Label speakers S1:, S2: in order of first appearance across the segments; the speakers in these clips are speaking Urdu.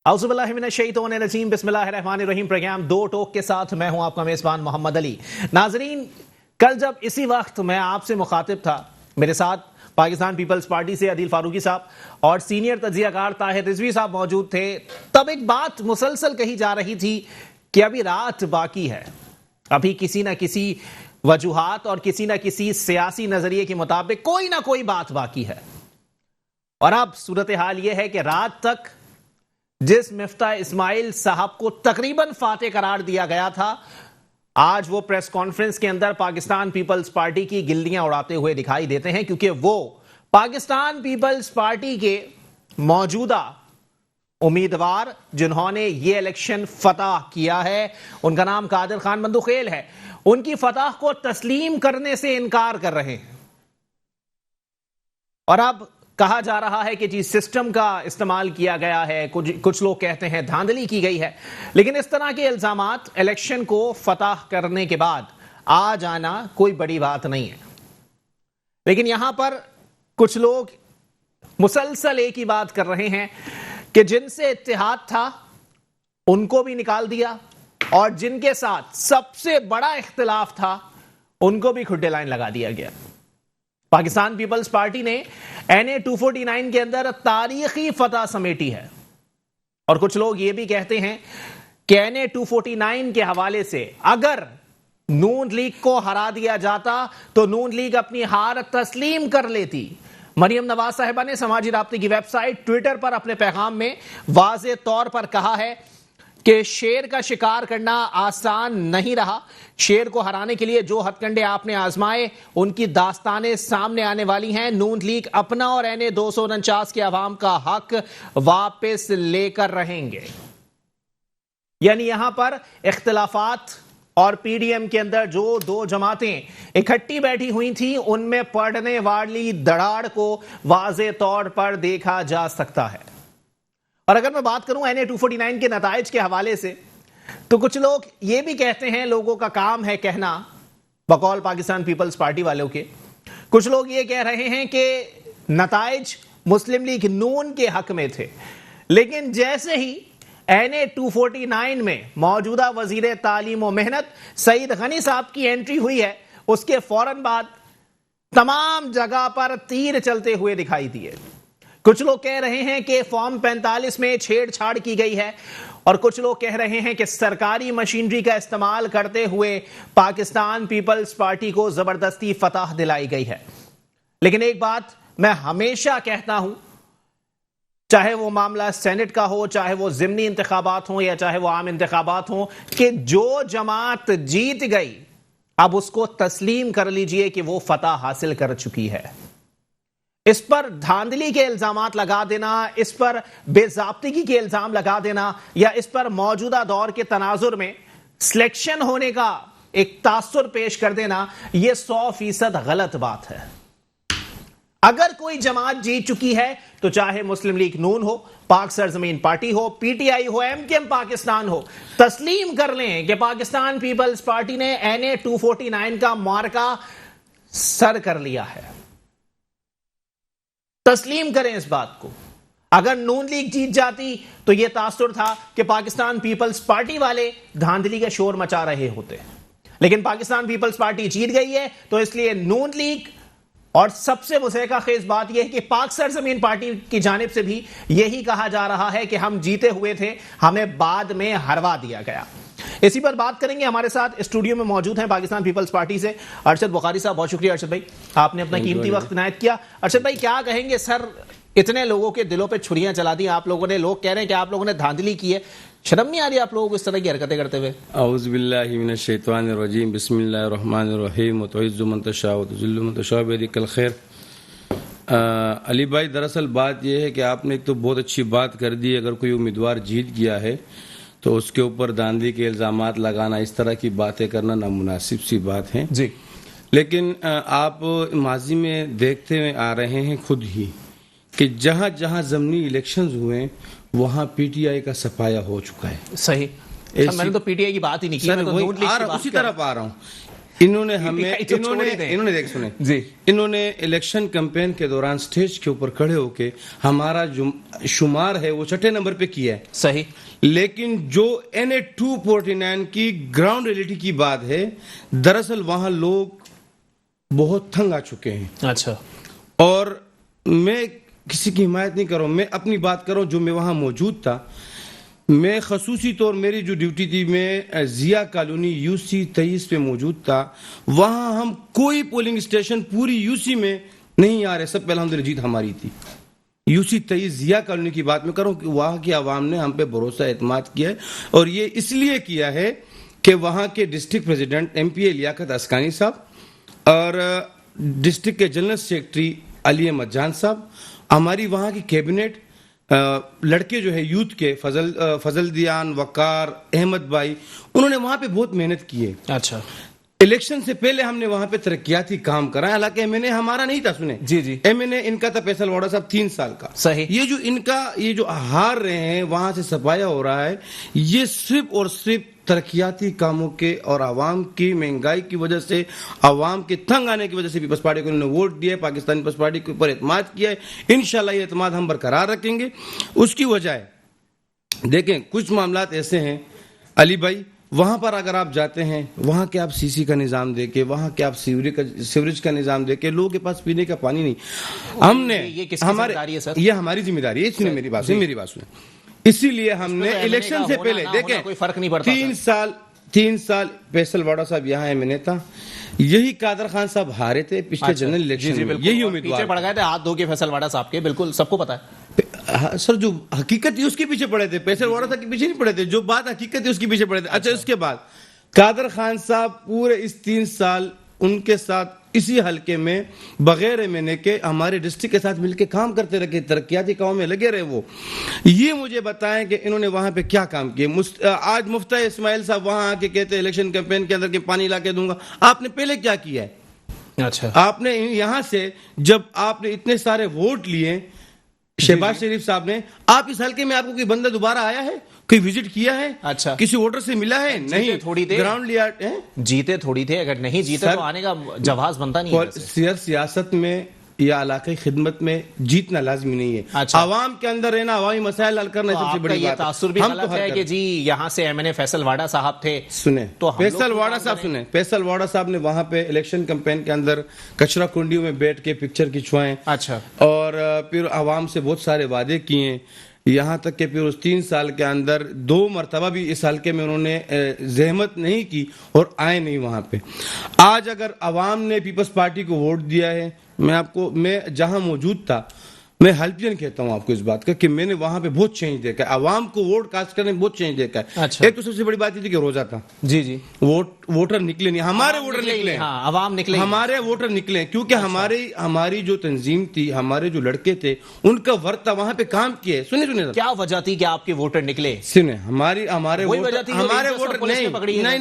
S1: اعوذ باللہ من الشیطان الرجیم بسم اللہ الرحمن الرحیم پروگرام دو ٹوک کے ساتھ میں ہوں آپ کا میزبان محمد علی۔ ناظرین، کل جب اسی وقت میں آپ سے مخاطب تھا، میرے ساتھ پاکستان پیپلز پارٹی سے عدیل فاروقی صاحب اور سینئر تجزیہ کار طاہر رضوی صاحب موجود تھے، تب ایک بات مسلسل کہی جا رہی تھی کہ ابھی رات باقی ہے، ابھی کسی نہ کسی وجوہات اور کسی نہ کسی سیاسی نظریے کے مطابق کوئی نہ کوئی بات باقی ہے۔ اور اب صورتحال یہ ہے کہ رات تک جس مفتاح اسماعیل صاحب کو تقریباً فاتح قرار دیا گیا تھا، آج وہ پریس کانفرنس کے اندر پاکستان پیپلز پارٹی کی گلدیاں اڑاتے ہوئے دکھائی دیتے ہیں، کیونکہ وہ پاکستان پیپلز پارٹی کے موجودہ امیدوار جنہوں نے یہ الیکشن فتح کیا ہے، ان کا نام قادر خان بندوخیل ہے، ان کی فتح کو تسلیم کرنے سے انکار کر رہے ہیں۔ اور اب کہا جا رہا ہے کہ جی سسٹم کا استعمال کیا گیا ہے، کچھ لوگ کہتے ہیں دھاندلی کی گئی ہے، لیکن اس طرح کے الزامات الیکشن کو فتح کرنے کے بعد آ جانا کوئی بڑی بات نہیں ہے۔ لیکن یہاں پر کچھ لوگ مسلسل ایک ہی بات کر رہے ہیں کہ جن سے اتحاد تھا ان کو بھی نکال دیا، اور جن کے ساتھ سب سے بڑا اختلاف تھا ان کو بھی کھڈے لائن لگا دیا گیا۔ پاکستان پیپلز پارٹی نے NA 249 کے اندر تاریخی فتح سمیٹی ہے، اور کچھ لوگ یہ بھی کہتے ہیں کہ NA 249 کے حوالے سے اگر نون لیگ کو ہرا دیا جاتا تو نون لیگ اپنی ہار تسلیم کر لیتی۔ مریم نواز صاحبہ نے سماجی رابطے کی ویب سائٹ ٹویٹر پر اپنے پیغام میں واضح طور پر کہا ہے کہ شیر کا شکار کرنا آسان نہیں رہا، شیر کو ہرانے کے لیے جو ہتھ کنڈے آپ نے آزمائے ان کی داستانیں سامنے آنے والی ہیں۔ نون لیگ اپنا اور NA 249 کے عوام کا حق واپس لے کر رہیں گے۔ یعنی یہاں پر اختلافات اور PDM کے اندر جو دو جماعتیں اکٹھی بیٹھی ہوئی تھیں ان میں پڑنے والی دڑاڑ کو واضح طور پر دیکھا جا سکتا ہے۔ اور اگر میں بات کروں NA 249 کے نتائج کے حوالے سے، تو کچھ لوگ یہ بھی کہتے ہیں، لوگوں کا کام ہے کہنا بقول پاکستان پیپلز پارٹی والوں کے، کچھ لوگ یہ کہہ رہے ہیں کہ نتائج مسلم لیگ نون کے حق میں تھے، لیکن جیسے ہی NA 249 میں موجودہ وزیر تعلیم و محنت سعید غنی صاحب کی انٹری ہوئی ہے، اس کے فوراً بعد تمام جگہ پر تیر چلتے ہوئے دکھائی دیے۔ کچھ لوگ کہہ رہے ہیں کہ فارم 45 میں چھیڑ چھاڑ کی گئی ہے، اور کچھ لوگ کہہ رہے ہیں کہ سرکاری مشینری کا استعمال کرتے ہوئے پاکستان پیپلز پارٹی کو زبردستی فتح دلائی گئی ہے۔ لیکن ایک بات میں ہمیشہ کہتا ہوں، چاہے وہ معاملہ سینٹ کا ہو، چاہے وہ ضمنی انتخابات ہوں یا چاہے وہ عام انتخابات ہوں، کہ جو جماعت جیت گئی اب اس کو تسلیم کر لیجئے کہ وہ فتح حاصل کر چکی ہے۔ اس پر دھاندلی کے الزامات لگا دینا، اس پر بے ضابطگی کے الزام لگا دینا، یا اس پر موجودہ دور کے تناظر میں سلیکشن ہونے کا ایک تاثر پیش کر دینا، یہ 100% غلط بات ہے۔ اگر کوئی جماعت جیت چکی ہے تو چاہے مسلم لیگ نون ہو، پاک سرزمین پارٹی ہو، PTI ہو، MKM پاکستان ہو، تسلیم کر لیں کہ پاکستان پیپلز پارٹی نے NA 249 کا معرکہ سر کر لیا ہے۔ تسلیم کریں اس بات کو۔ اگر نون لیگ جیت جاتی تو یہ تاثر تھا کہ پاکستان پیپلز پارٹی والے دھاندلی کا شور مچا رہے ہوتے، لیکن پاکستان پیپلز پارٹی جیت گئی ہے تو اس لیے نون لیگ، اور سب سے مضحکہ خیز بات یہ ہے کہ پاک سرزمین پارٹی کی جانب سے بھی یہی کہا جا رہا ہے کہ ہم جیتے ہوئے تھے، ہمیں بعد میں ہروا دیا گیا۔ اسی پر بات کریں گے، ہمارے ساتھ اسٹوڈیو میں موجود ہیں پاکستان پیپلز پارٹی سے ارشد بخاری صاحب۔ بہت شکریہ ارشد بھائی، آپ نے اپنا قیمتی وقت عنایت کیا۔ ارشد بھائی کیا کہیں گے، سر اتنے لوگوں کے دلوں پہ چھریاں چلا دی آپ لوگوں نے، لوگ کہہ رہے ہیں کہ آپ لوگوں نے دھاندلی کی ہے، شرم نہیں آ رہی آپ لوگوں کو اس طرح کی حرکتیں کرتے ہوئے؟
S2: اعوذ باللہ من الشیطان الرجیم، بسم اللہ الرحمن الرحیم، وتعز من تشاء وتذل من تشاء بیدک الخیر۔ علی بھائی، دراصل بات یہ ہے کہ آپ نے ایک تو بہت اچھی بات کر دی، اگر کوئی امیدوار جیت گیا ہے تو اس کے اوپر دھاندلی کے الزامات لگانا، اس طرح کی باتیں کرنا نامناسب سی بات ہے
S1: جی۔
S2: لیکن آپ ماضی میں دیکھتے آ رہے ہیں خود ہی کہ جہاں جہاں ضمنی الیکشنز ہوئے وہاں PTI کا سفایا ہو چکا ہے۔
S1: صحیح، میں نے تو PTI کی بات ہی نہیں کی، میں تو نون لیگ کی بات
S2: اسی طرف آ رہا ہوں۔ انہوں نے ہمیں انہوں نے دیکھ سنیں
S1: جی
S2: انہوں نے الیکشن کیمپین کے دوران سٹیج کے اوپر کھڑے ہو کے ہمارا جو شمار ہے وہ 6 نمبر پہ کیا ہے
S1: صحیح,
S2: لیکن جو NA 249 کی گراؤنڈ ریئلٹی کی بات ہے, دراصل وہاں لوگ بہت تنگ آ چکے ہیں.
S1: اچھا,
S2: اور میں کسی کی حمایت نہیں کر رہا ہوں, میں اپنی بات کر رہا ہوں جو میں وہاں موجود تھا. میں خصوصی طور میری جو ڈیوٹی تھی, میں ضیاء کالونی UC 23 پہ موجود تھا. وہاں ہم کوئی پولنگ اسٹیشن پوری UC میں نہیں آ رہے, سب پہ الحمدللہ جیت ہماری تھی. UC 23 ضیاء کالونی کی بات میں کروں کہ وہاں کی عوام نے ہم پہ بھروسہ اعتماد کیا ہے, اور یہ اس لیے کیا ہے کہ وہاں کے ڈسٹرکٹ پریزیڈنٹ MPA لیاقت اسکانی صاحب اور ڈسٹرکٹ کے جنرل سیکرٹری علی احمد جان صاحب, ہماری وہاں کی کیبنٹ, لڑکے جو ہے یوتھ کے فضل دیان, وقار, احمد بھائی, انہوں نے وہاں پہ بہت محنت کی ہے.
S1: اچھا,
S2: الیکشن سے پہلے ہم نے وہاں پہ ترقیاتی کام کرا ہے, حالانکہ MNA ہمارا نہیں تھا. سنیں,
S1: جی جی,
S2: MNA ان کا تھا فیصل واڑا صاحب 3 سال کا.
S1: صحیح.
S2: یہ جو ہار رہے ہیں وہاں سے سفایا ہو رہا ہے, یہ صرف اور صرف ترقیاتی کاموں کے اور عوام کی مہنگائی کی وجہ سے, عوام کے تنگ آنے کی وجہ سے پیپلز پارٹی کو انہوں نے ووٹ دیا ہے, پاکستانی پیپلز پارٹی کے اوپر اعتماد کیا ہے. انشاءاللہ یہ اعتماد ہم برقرار رکھیں گے. اس کی وجہ ہے, دیکھیں کچھ معاملات ایسے ہیں علی بھائی, وہاں پر اگر آپ جاتے ہیں, وہاں کے آپ CC کا نظام دے کے, وہاں کے آپ سیوریج کا نظام دے کے, لوگوں کے پاس پینے کا پانی نہیں. ہم نے یہ ہماری ذمہ داری ہے. سنیں میری بات سنیں. اسی لیے ہم نے الیکشن سے پہلے, دیکھیں
S1: کوئی فرق نہیں پڑتا,
S2: 3 سال فیصل واڑا صاحب یہاں MNA تھا, یہی قادر خان صاحب ہارے تھے پچھلے جنرل الیکشن میں, یہی امیدوار
S1: پیچھے پڑ گئے تھے ہاتھ دھو کے فیصل واڑا صاحب کے, بالکل سب کو پتا ہے.
S2: سر جو حقیقت تھی اس کے پیچھے پڑے تھے, فیصل واڑا صاحب کے پیچھے نہیں پڑے تھے, جو بات حقیقت تھی اس کے پیچھے پڑے تھے. اچھا, اس کے بعد قادر خان صاحب پورے اس 3 سال ان کے ساتھ اسی حلقے میں بغیر MNA کے ہمارے ڈسٹرکٹ کے ساتھ مل کے کام کرتے رہے, ترقیاتی کاموں میں لگے رہے. وہ یہ مجھے بتائیں کہ انہوں نے وہاں پہ کیا کام کیے. آج مفتاح اسماعیل صاحب وہاں آ کے کہتے ہیں الیکشن کیمپین کے اندر کہ پانی لا کے دوں گا. آپ نے پہلے کیا کیا ہے؟
S1: اچھا,
S2: آپ نے یہاں سے جب آپ نے اتنے سارے ووٹ لیے شہباز شریف صاحب نے, آپ اس حلقے میں آپ کو کوئی بندہ دوبارہ آیا ہے, کوئی وزٹ کیا ہے,
S1: اچھا
S2: کسی ووٹر سے ملا ہے؟ نہیں,
S1: تھوڑی دیر
S2: گراؤنڈ لیا ہے,
S1: جیتے تھوڑی تھے, اگر نہیں جیتے تو آنے کا جواز بنتا نہیں ہے.
S2: سیاست میں یا علاقائی خدمت میں جیتنا لازمی نہیں ہے. عوام کے اندر رہنا, عوامی مسائل حل کرنا سب سے بڑی بات ہے.
S1: تاثر بھی غلط ہے کہ جی یہاں سے MNA فیصل واڑا صاحب تھے.
S2: سنیں, فیصل واڑا صاحب نے وہاں پہ الیکشن کیمپین کے اندر کچرا کنڈیوں میں بیٹھ کے پکچر کھنچوائے,
S1: اچھا,
S2: اور پھر عوام سے بہت سارے وعدے کیے, یہاں تک کہ پھر اس 3 سال کے اندر 2 مرتبہ بھی اس حلقے میں انہوں نے زحمت نہیں کی اور آئے نہیں وہاں پہ. آج اگر عوام نے پیپلز پارٹی کو ووٹ دیا ہے, میں جہاں موجود تھا, میں حلفین کہتا ہوں آپ کو اس بات کا کہ میں نے وہاں پہ بہت چینج دیکھا ہے, عوام کو ووٹ کاسٹ کرنے میں بہت چینج دیکھا ہے. ایک تو سب سے بڑی بات یہ تھی کہ روزہ تھا,
S1: جی جی,
S2: ووٹر نکلے نہیں, ہمارے ووٹر نکلے,
S1: عوام نکلے,
S2: ہمارے ووٹر نکلے, کیونکہ ہماری جو تنظیم تھی, ہمارے جو لڑکے تھے, ان کا ورک تھا وہاں پہ کام کیے. سنیں
S1: کیا وجہ تھی کہ آپ کے ووٹر نکلے؟
S2: سنیں, ہمارے ووٹر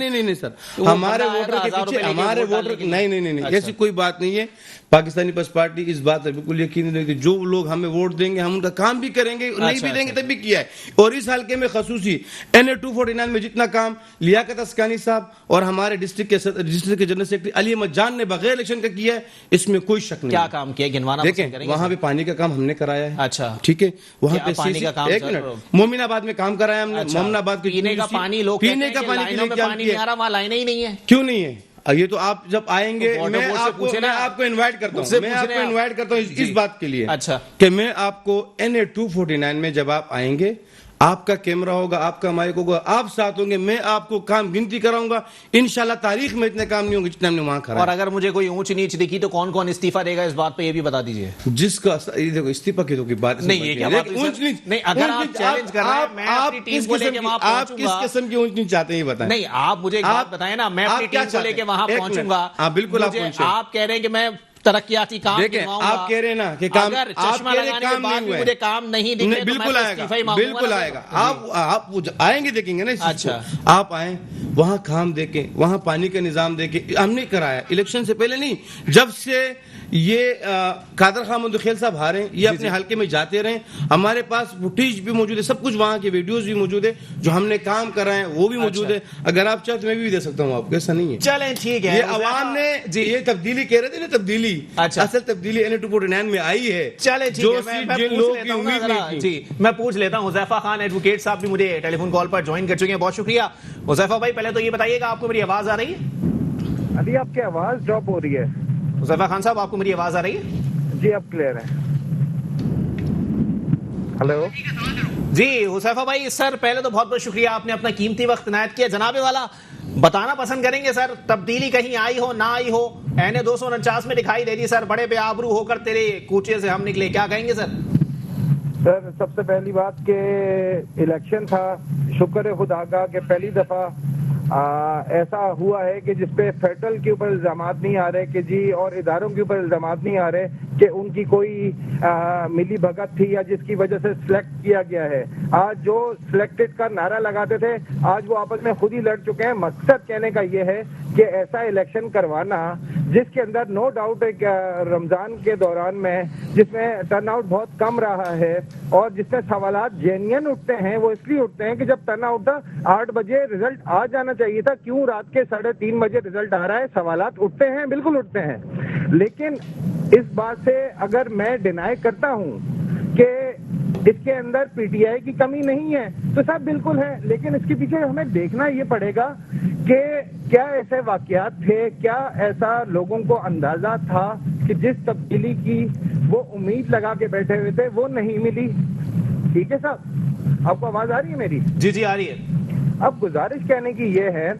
S2: نہیں سر, ہمارے ووٹر کے پیچھے ہمارے ووٹر نہیں, ایسی کوئی بات نہیں ہے. پاکستانی پیپلز پارٹی اس بات پر بالکل یقین نہیں کہ جو لوگ ہمیں ووٹ دیں گے ہم ان کا کام بھی کریں گے, نہیں بھی دیں گے تب بھی کیا ہے. اور اس حلقے میں خصوصی NA 249 میں جتنا کام لیاقت اسکانی صاحب اور ہمارے ڈسٹرکٹ کے جنرل سیکرٹری علی احمد جان نے بغیر الیکشن کا کیا ہے, اس میں کوئی شک نہیں.
S1: کیا کام کیا, گنوانا
S2: دیکھیں, وہاں پہ پانی کا کام ہم نے کرایا ہے.
S1: اچھا,
S2: ٹھیک ہے, وہاں پہ
S1: پانی کا کام,
S2: ایک منٹ, مومن آباد میں کام کرایا ہم نے. مومن آباد کے
S1: پینے کا پانی, لوگ
S2: پینے کا پانی
S1: نہیں آ رہا, وہاں لائنیں ہی نہیں ہے.
S2: کیوں نہیں ہے؟ یہ تو آپ جب آئیں گے میں آپ کو انوائٹ کرتا ہوں اس بات کے لیے,
S1: اچھا,
S2: کہ میں آپ کو NA 249 میں جب آپ آئیں گے, آپ کا کیمرہ ہوگا, آپ کا مائک ہوگا, آپ ساتھ ہوں گے, میں آپ کو کام گنتی کراؤں گا. انشاءاللہ تاریخ میں اتنے کام نہیں ہوں گے جتنے ہم نے وہاں کرا.
S1: اور اگر مجھے کوئی اونچ نیچ دکھی تو کون کون استعفیٰ دے گا, اس بات پہ یہ بھی بتا دیجئے.
S2: جس کا دیکھو استعفیٰ کی تو کوئی بات
S1: نہیں, اگر آپ چیلنج کر رہے ہیں, میں اپنی ٹیم کو لے کے وہاں پہنچوں گا.
S2: آپ کس قسم کی اونچ نیچ چاہتے ہیں یہ بتائیں.
S1: نہیں, آپ مجھے ایک بات بتائیں نا, میں اپنی ٹیم کو لے کے وہاں پہنچوں گا.
S2: بالکل,
S1: آپ کہہ رہے ہیں کہ میں ترقیاتی کام
S2: کرواؤں گا. آپ کہہ رہے ہیں نا کہ کام, آپ کہہ رہے کام نہیں ہوئے,
S1: مجھے کام نہیں دکھے,
S2: بالکل آئے گا, بالکل آئے گا. آپ آئیں گے, دیکھیں گے نا. اچھا, آپ آئیں وہاں کام دیکھیں, وہاں پانی کا نظام دیکھیں. ہم نے کرایا الیکشن سے پہلے نہیں, یہ قادر خان مندخیل صاحب ہارے, یہ اپنے حلقے میں جاتے رہیں, ہمارے پاس فوٹیج بھی موجود ہے, سب کچھ وہاں کے ویڈیوز بھی موجود ہے, جو ہم نے کام کر رہے ہیں وہ بھی موجود ہے. اگر آپ چاہتے میں بھی دے سکتا ہوں آپ کو, ایسا نہیں ہے.
S1: چلیں ٹھیک ہے,
S2: یہ عوام نے یہ تبدیلی کہہ رہے تھے نا, تبدیلی اصل تبدیلی NA-249 میں آئی ہے.
S1: چلے ٹھیک ہے, جی میں پوچھ لیتا ہوں. حذیفہ خان ایڈوکیٹ صاحب بھی مجھے ٹیلی فون کال پر جوائن کر چکے ہیں, بہت شکریہ. حذیفہ بھائی پہلے تو یہ بتائیے گا آپ کو میری آواز آ رہی ہے؟
S3: ابھی آپ کی آواز ڈراپ ہو رہی ہے.
S1: حذیفہ خان صاحب آپ کو میری آواز آ رہی ہے؟
S3: جی اب کلیئر ہے. ہلو
S1: جی حذیفہ بھائی, سر پہلے تو بہت بہت شکریہ, آپ نے اپنا قیمتی وقت عنایت کیا. جناب والا بتانا پسند کریں گے سر, تبدیلی کہیں آئی ہو نہ آئی ہو, NA-249 میں دکھائی دے دی سر, بڑے بے آبرو ہو کر تیرے کوچے سے ہم نکلے, کیا کہیں گے سر؟
S3: سر سب سے پہلی بات کہ الیکشن تھا, شکر ہے خدا کا کہ پہلی دفعہ ایسا ہوا ہے کہ جس پہ فیڈرل کے اوپر الزامات نہیں آ رہے کہ جی, اور اداروں کے اوپر الزامات نہیں آ رہے کہ ان کی کوئی ملی بھگت تھی یا جس کی وجہ سے سلیکٹ کیا گیا ہے. آج جو سلیکٹڈ کا نعرہ لگاتے تھے, آج وہ آپس میں خود ہی لڑ چکے ہیں. مقصد کہنے کا یہ ہے کہ ایسا الیکشن کروانا جس کے اندر نو ڈاؤٹ ایک رمضان کے دوران میں جس میں ٹرن آؤٹ بہت کم رہا ہے, اور جس میں سوالات جینین اٹھتے ہیں, وہ اس لیے اٹھتے ہیں کہ جب ٹرن آؤٹ 8 بجے رزلٹ آ جانا چاہیے تھا, کیوں رات کے 3:30 بجے رزلٹ آ رہا ہے. سوالات اٹھتے ہیں, بالکل اٹھتے ہیں. لیکن اس بات سے اگر میں ڈینائی کرتا ہوں کہ اس کے اندر PTI کی کمی نہیں ہے تو صاحب بالکل ہے, لیکن اس کے پیچھے ہمیں دیکھنا یہ پڑے گا کہ کیا ایسے واقعات تھے, کیا ایسا لوگوں کو اندازہ تھا کہ جس تبدیلی کی وہ امید لگا کے بیٹھے ہوئے تھے وہ نہیں ملی. ٹھیک ہے صاحب, آپ کو آواز آ رہی ہے میری؟
S1: جی جی آ رہی ہے.
S3: اب گزارش کہنے کی یہ ہے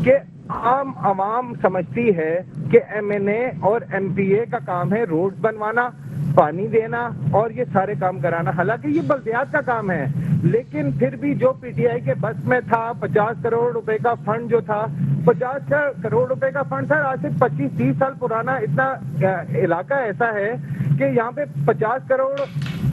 S3: کہ عام عوام سمجھتی ہے کہ MNA اور MPA کا کام ہے روڈ بنوانا, پانی دینا اور یہ سارے کام کرانا, حالانکہ یہ بلدیات کا کام ہے. لیکن پھر بھی جو PTI کے بس میں تھا, 50 کروڑ روپے کا فنڈ جو تھا, 50 کروڑ روپے کا فنڈ سر آج سے 25-30 سال پرانا. اتنا علاقہ ایسا ہے کہ یہاں پہ 50 کروڑ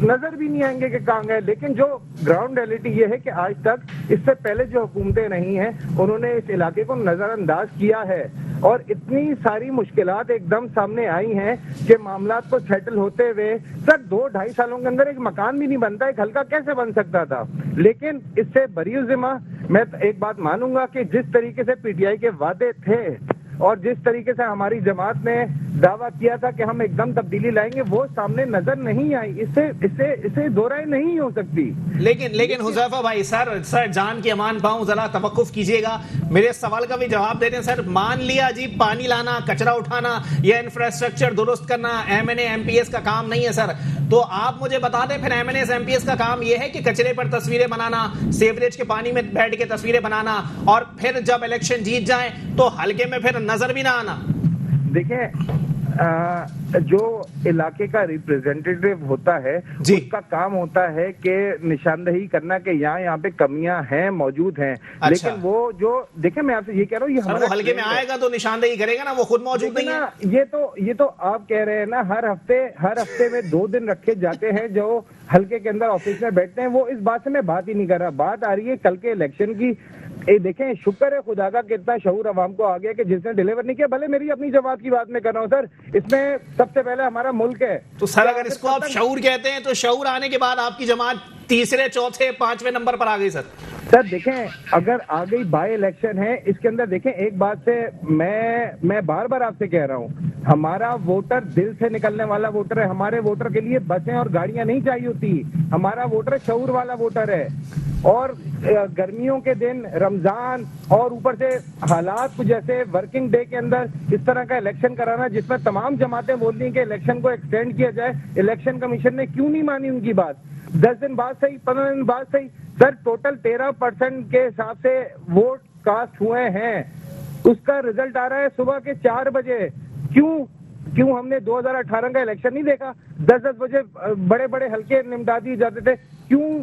S3: نظر بھی نہیں آئیں گے کہ کہاں گئے. لیکن جو گراؤنڈ ریئلٹی یہ ہے کہ آج تک اس سے پہلے جو حکومتیں نہیں ہیں انہوں نے اس علاقے کو نظر انداز کیا ہے, اور اتنی ساری مشکلات ایک دم سامنے آئی ہیں کہ معاملات کو سیٹل ہوتے ہوئے سر 2-2.5 سالوں کے اندر ایک مکان بھی نہیں بنتا, ایک حلقہ کیسے بن سکتا تھا. لیکن اس سے بری ذمہ میں ایک بات مانوں گا کہ جس طریقے سے PTI کے وعدے تھے اور جس طریقے سے ہماری جماعت نے دعویٰ کیا تھا کہ ہم ایک دم تبدیلی لائیں گے, وہ سامنے نظر نہیں آئی. اسے دو رائے نہیں ہو سکتی.
S1: لیکن حذیفہ بھائی سر جان کی امان پاؤں, ذرا توقف کیجئے گا, میرے سوال کا بھی جواب دے دیں سر. مان لیا جی پانی لانا, کچرا اٹھانا یا انفراسٹرکچر درست کرنا MNA MPS کا کام نہیں ہے سر, تو آپ مجھے بتا دیں پھر MNA MPS کا کام یہ ہے کہ کچرے پر تصویریں بنانا, سیوریج کے پانی میں بیٹھ کے تصویریں بنانا, اور پھر جب الیکشن جیت جائیں تو حلقے میں پھر نظر بھی نہ آنا.
S3: دیکھیں جو علاقے کا ریپریزنٹیٹیو ہوتا ہے
S1: جی,
S3: اس کا کام ہوتا ہے کہ نشاندہی کرنا کہ یہاں پہ کمیاں ہیں, موجود ہیں. لیکن وہ جو دیکھیں میں آپ سے یہ کہہ رہا ہوں, یہ ہمارا
S1: حلقے میں آئے گا تو نشاندہی کرے گا نا, وہ خود موجود نہیں ہے.
S3: یہ تو آپ کہہ رہے ہیں نا, ہر ہفتے میں 2 دن رکھے جاتے ہیں جو حلقے کے اندر آفس میں بیٹھتے ہیں. وہ اس بات سے میں بات ہی نہیں کر رہا, بات آ رہی ہے کل کے الیکشن کی. دیکھیں شکر ہے خدا کا کہ اتنا شعور عوام کو آ گیا کہ جس نے ڈیلیور نہیں کیا. بھلے میری اپنی جماعت کی بات میں کر رہا ہوں سر, اس میں سب سے پہلے ہمارا ملک ہے.
S1: تو سر اگر اس کو آپ شعور کہتے ہیں تو شعور آنے کے بعد آپ کی جماعت 3رے 4تھے 5ویں نمبر پر آ گئی سر.
S3: سر دیکھیں اگر آ گئی بائی الیکشن ہے, اس کے اندر دیکھیں ایک بات سے میں بار بار آپ سے کہہ رہا ہوں, ہمارا ووٹر دل سے نکلنے والا ووٹر ہے. ہمارے ووٹر کے لیے بسیں اور گاڑیاں نہیں چاہیے ہوتی. ہمارا ووٹر شعور والا ووٹر ہے. اور گرمیوں کے دن, رمضان اور اوپر سے حالات کو جیسے ورکنگ ڈے کے اندر اس طرح کا الیکشن کرانا جس میں تمام جماعتیں بول رہی ہیں کہ الیکشن کو ایکسٹینڈ کیا جائے, الیکشن کمیشن نے کیوں نہیں مانی ان کی بات؟ 10 دن بعد صحیح, 15 دن بعد صحیح. سر ٹوٹل 13% کے حساب سے ووٹ کاسٹ ہوئے ہیں, اس کا رزلٹ آ رہا ہے صبح کے 4 بجے. کیوں ہم نے 2018 کا الیکشن نہیں دیکھا؟ 10 بجے بڑے بڑے حلقے نمٹا دیے جاتے تھے. کیوں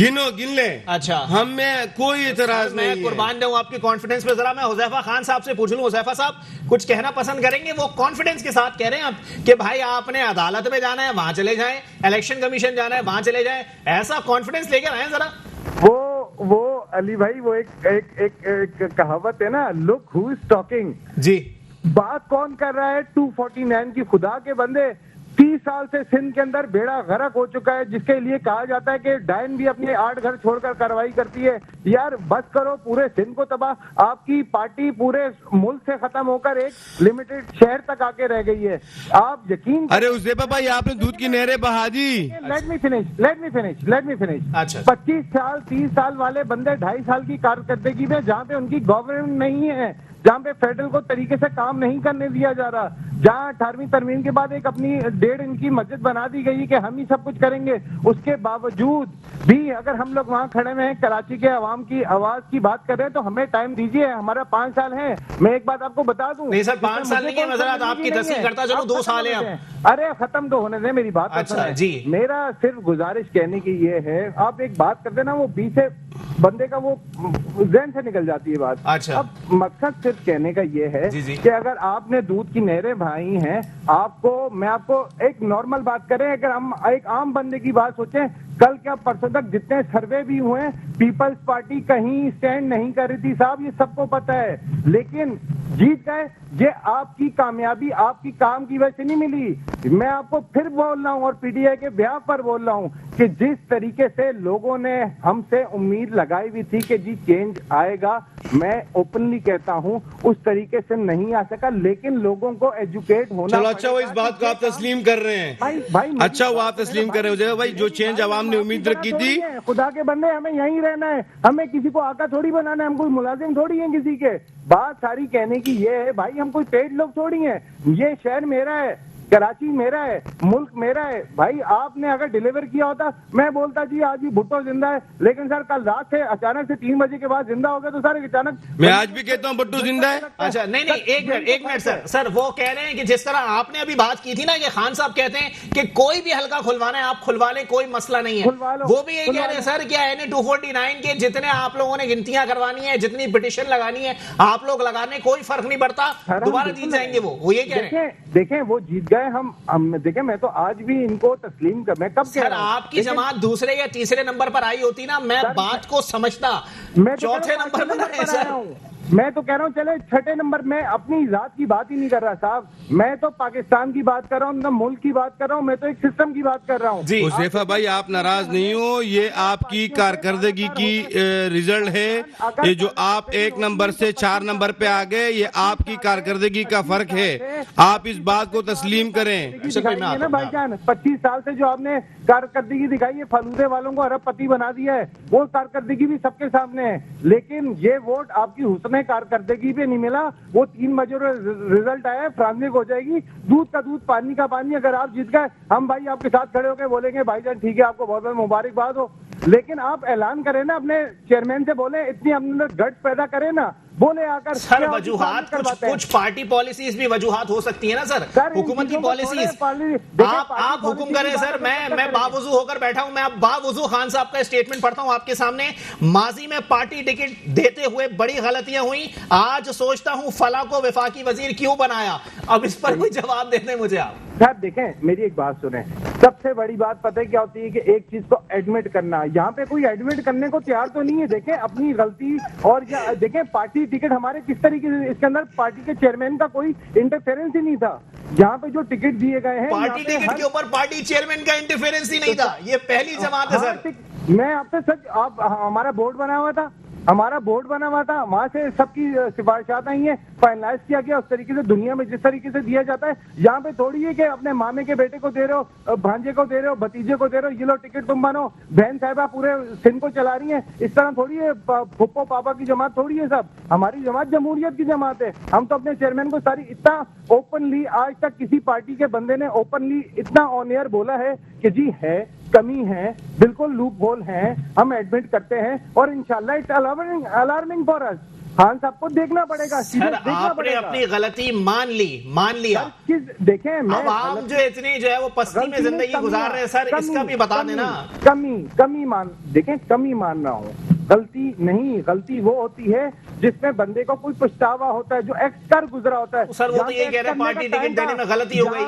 S2: گن لیں.
S1: اچھا
S2: ہم میں کوئی اعتراض
S1: میں
S2: نہیں ہے.
S1: قربان جاؤں آپ کی کانفیڈنس پہ. ذرا میں حذیفہ خان صاحب سے پوچھ لوں. حذیفہ صاحب کچھ کہنا پسند کریں گے؟ وہ کانفیڈنس کے ساتھ کہہ رہے ہیں آپ کہ بھائی آپ نے عدالت میں جانا ہے وہاں چلے جائیں, الیکشن کمیشن جانا ہے وہاں چلے جائیں, ایسا کانفیڈنس لے کر آئیں ذرا.
S3: وہ علی بھائی وہ ایک کہاوت ہے نا, لک ہو از ٹاکنگ.
S1: جی
S3: بات کون کر رہا ہے؟ 249 کی. خدا کے بندے 30 سال سے سندھ کے اندر بیڑا غرق ہو چکا ہے, جس کے لیے کہا جاتا ہے کہ ڈائن بھی اپنے 8 گھر چھوڑ کر کارروائی کرتی ہے. یار بس کرو, پورے سندھ کو تباہ. آپ کی پارٹی پورے ملک سے ختم ہو کر ایک لمیٹڈ شہر تک آ کے رہ گئی ہے. آپ یقین,
S2: ارے حذیفہ بھائی آپ نے دودھ کی نہریں بہا دی.
S3: Let me finish.
S1: اچھا
S3: 25 سال 30 سال والے بندے 2.5 سال کی کارکردگی میں, جہاں پہ ان کی گورنمنٹ نہیں ہے, جہاں پہ فیڈرل کو طریقے سے کام نہیں کرنے دیا جا رہا, جہاں 18ویں ترمیم کے بعد ایک اپنی 1.5 ان کی مسجد بنا دی گئی کہ ہم ہی سب کچھ کریں گے, اس کے باوجود بھی اگر ہم لوگ وہاں کھڑے ہوئے ہیں کراچی کے عوام کی آواز کی بات کر رہے ہیں تو ہمیں ٹائم دیجیے. ہمارا 5 سال ہے. میں ایک بات آپ کو بتا دوں,
S1: نہیں سر 5 سال نہیں ہے, میں ذرا آپ کی تصحیح کرتا چلو 2 سال ہیں اب.
S3: ارے ختم تو ہونے دیں میری بات.
S1: اچھا جی,
S3: میرا صرف گزارش کہنے کی یہ ہے, آپ ایک بات کرتے نا وہ بیچ سے بندے کا وہ ذہن سے نکل جاتی ہے بات.
S1: اچھا
S3: اب مقصد صرف کہنے کا یہ ہے کہ اگر آپ نے دودھ کی نہریں بہائی ہیں, میں آپ کو ایک نارمل بات کریں, اگر ہم ایک عام بندے کی بات سوچیں, کل کیا پرسوں تک جتنے سروے بھی ہوئے, پیپلز پارٹی کہیں اسٹینڈ نہیں کر رہی تھی صاحب, یہ سب کو پتہ ہے, لیکن جیت گئے. یہ آپ کی کامیابی آپ کی کام کی وجہ سے نہیں ملی. میں آپ کو پھر بول رہا ہوں اور پی ٹی آئی کے بیان پر بول رہا ہوں کہ جس طریقے سے لوگوں نے ہم سے امید لگائی ہوئی تھی کہ جی چینج آئے گا, میں اوپنلی کہتا ہوں اس طریقے سے نہیں آ سکا. لیکن لوگوں کو ایجوکیٹ ہونا.
S2: چلو اچھا, وہ اس بات کو آپ تسلیم کر رہے ہیں. اچھا وہ آپ تسلیم کر رہے ہو بھائی, جو چینج عوام نے امید رکھی تھی.
S3: خدا کے بندے ہمیں یہیں رہنا ہے, ہمیں کسی کو آقا تھوڑی بنانا ہے, ہم کوئی ملازم تھوڑی ہیں کسی کے. بات ساری کہنے کی یہ ہے بھائی, ہم کوئی پیڈ لوگ تھوڑی ہیں. یہ شہر میرا ہے, کراچی میرا ہے, ملک میرا ہے. بھائی آپ نے اگر ڈیلیور کیا ہوتا میں بولتا جی آج بھی بھٹو زندہ ہے, لیکن سر کل رات سے اچانک سے 3 بجے کے بعد زندہ ہو گیا تو سر اچانک.
S2: میں آج بھی کہتا ہوں بھٹو زندہ ہے.
S1: اچھا نہیں ایک منٹ سر وہ کہہ رہے ہیں کہ جس طرح آپ نے ابھی بات کی تھی نا کہ خان صاحب کہتے ہیں کہ کوئی بھی حلقہ کھلوانا ہے آپ کھلوا لیں, کوئی مسئلہ نہیں ہے. وہ بھی یہی کہہ رہے ہیں سر کیا ہے 249 کے جتنے آپ لوگوں نے گنتیاں کروانی ہے, جتنی پٹیشن لگانی ہے آپ لوگ لگانے, کوئی فرق نہیں پڑتا, دوبارہ جیت جائیں گے. وہ یہ کہہ رہے ہیں.
S3: دیکھیں وہ جیت گئے, ہم دیکھیں میں تو آج بھی ان کو تسلیم کر, میں کب
S1: سر آپ کی جماعت دوسرے یا تیسرے نمبر پر آئی ہوتی نا, میں بات کو سمجھتا, چوتھے نمبر پر آئے سر.
S3: میں تو کہہ رہا ہوں چلے 6 نمبر. میں اپنی ذات کی بات ہی نہیں کر رہا صاحب, میں تو پاکستان کی بات کر رہا ہوں, نہ ملک کی بات کر رہا ہوں, میں تو ایک سسٹم کی بات کر رہا ہوں.
S2: حذیفہ بھائی آپ ناراض نہیں ہو, یہ آپ کی کارکردگی کی ریزلٹ ہے. یہ جو آپ 1 نمبر سے 4 نمبر پہ آ گئے, یہ آپ کی کارکردگی کا فرق ہے. آپ اس بات کو تسلیم کریں.
S3: بھائی جان 25 سال سے جو آپ نے کارکردگی دکھائی ہے, فلودے والوں کو ارب پتی بنا دیا ہے, وہ کارکردگی بھی سب کے سامنے ہے. لیکن یہ ووٹ آپ کی حسن کارکردگی پہ نہیں ملا. وہ 3 بجے رزلٹ آیا, فرانسے ہو جائے گی, دودھ کا دودھ پانی کا پانی. اگر آپ جیت گئے, ہم بھائی آپ کے ساتھ کھڑے ہو کے بولیں گے بھائی جان ٹھیک ہے, آپ کو بہت بہت مبارکباد ہو. لیکن آپ اعلان کریں نا, اپنے چیئرمین سے بولیں, اتنی اپنے گٹس پیدا کریں نا, بولے آ کر.
S1: سر وجوہات کچھ پارٹی پالیسیز بھی وجوہات ہو سکتی ہے نا سر, حکومت کی پالیسیز. آپ حکم کریں سر, میں باوضو ہو کر بیٹھا ہوں, میں اب باوضو خان صاحب کا اسٹیٹمنٹ پڑھتا ہوں آپ کے سامنے. ماضی میں پارٹی ٹکٹ دیتے ہوئے بڑی غلطیاں ہوئی, آج سوچتا ہوں فلاں کو وفاقی وزیر کیوں بنایا. اب اس پر کوئی جواب دیتے ہیں مجھے آپ.
S3: سر دیکھیں میری ایک بات سنیں, سب سے بڑی بات پتہ ہے کیا ہوتی ہے کہ ایک چیز کو ایڈمٹ کرنا. یہاں پہ کوئی ایڈمٹ کرنے کو تیار تو نہیں ہے. دیکھیں اپنی غلطی, اور دیکھیں پارٹی ٹکٹ ہمارے کس طریقے سے, اس کے اندر پارٹی کے چیئرمین کا کوئی انٹرفیئرنس ہی نہیں تھا. یہاں پہ جو ٹکٹ دیے گئے ہیں,
S1: پارٹی ٹکٹ کے اوپر پارٹی چیئرمین کا انٹرفیئرنس ہی نہیں تھا. یہ پہلی جماعت ہے سر.
S3: میں آپ سے سچ, ہمارا بورڈ بنا ہوا تھا, وہاں سے سب کی سفارشات آئی ہیں, فائنلائز کیا گیا. اس طریقے سے دنیا میں جس طریقے سے دیا جاتا ہے, یہاں پہ تھوڑی ہے کہ اپنے مامے کے بیٹے کو دے رہے ہو, بھانجے کو دے رہے ہو, بھتیجے کو دے رہے ہو, یہ لو ٹکٹ تم بنو. بہن صاحبہ پورے سندھ کو چلا رہی ہیں, اس طرح تھوڑی ہے. پھپھو پاپا کی جماعت تھوڑی ہے سب. ہماری جماعت جمہوریت کی جماعت ہے. ہم تو اپنے چیئرمین کو ساری اتنا اوپنلی, آج تک کسی پارٹی کے بندے نے اوپنلی اتنا آن ایئر بولا ہے کہ جی ہے کمی ہے, بالکل لوپ ہول ہیں, ہم ایڈمٹ کرتے ہیں, اور انشاءاللہ اٹس الارمنگ فار اس. خان صاحب کو دیکھنا پڑے گا,
S1: سر آپ نے اپنی غلطی مان لیا.
S3: دیکھیں
S1: عوام جو اتنی جو ہے وہ پستی میں زندگی گزار رہے ہیں سر, اس کا بھی بتا دینا.
S3: کمی مان رہا ہوں, غلطی نہیں, غلطی وہ ہوتی ہے جس میں بندے کو کوئی پچھتاوا ہوتا ہے, جو ایکس کر گزرا ہوتا ہے.
S1: سر وہ تو یہ کہہ رہے ہیں پارٹی ٹکٹ دینے میں غلطی ہو گئی,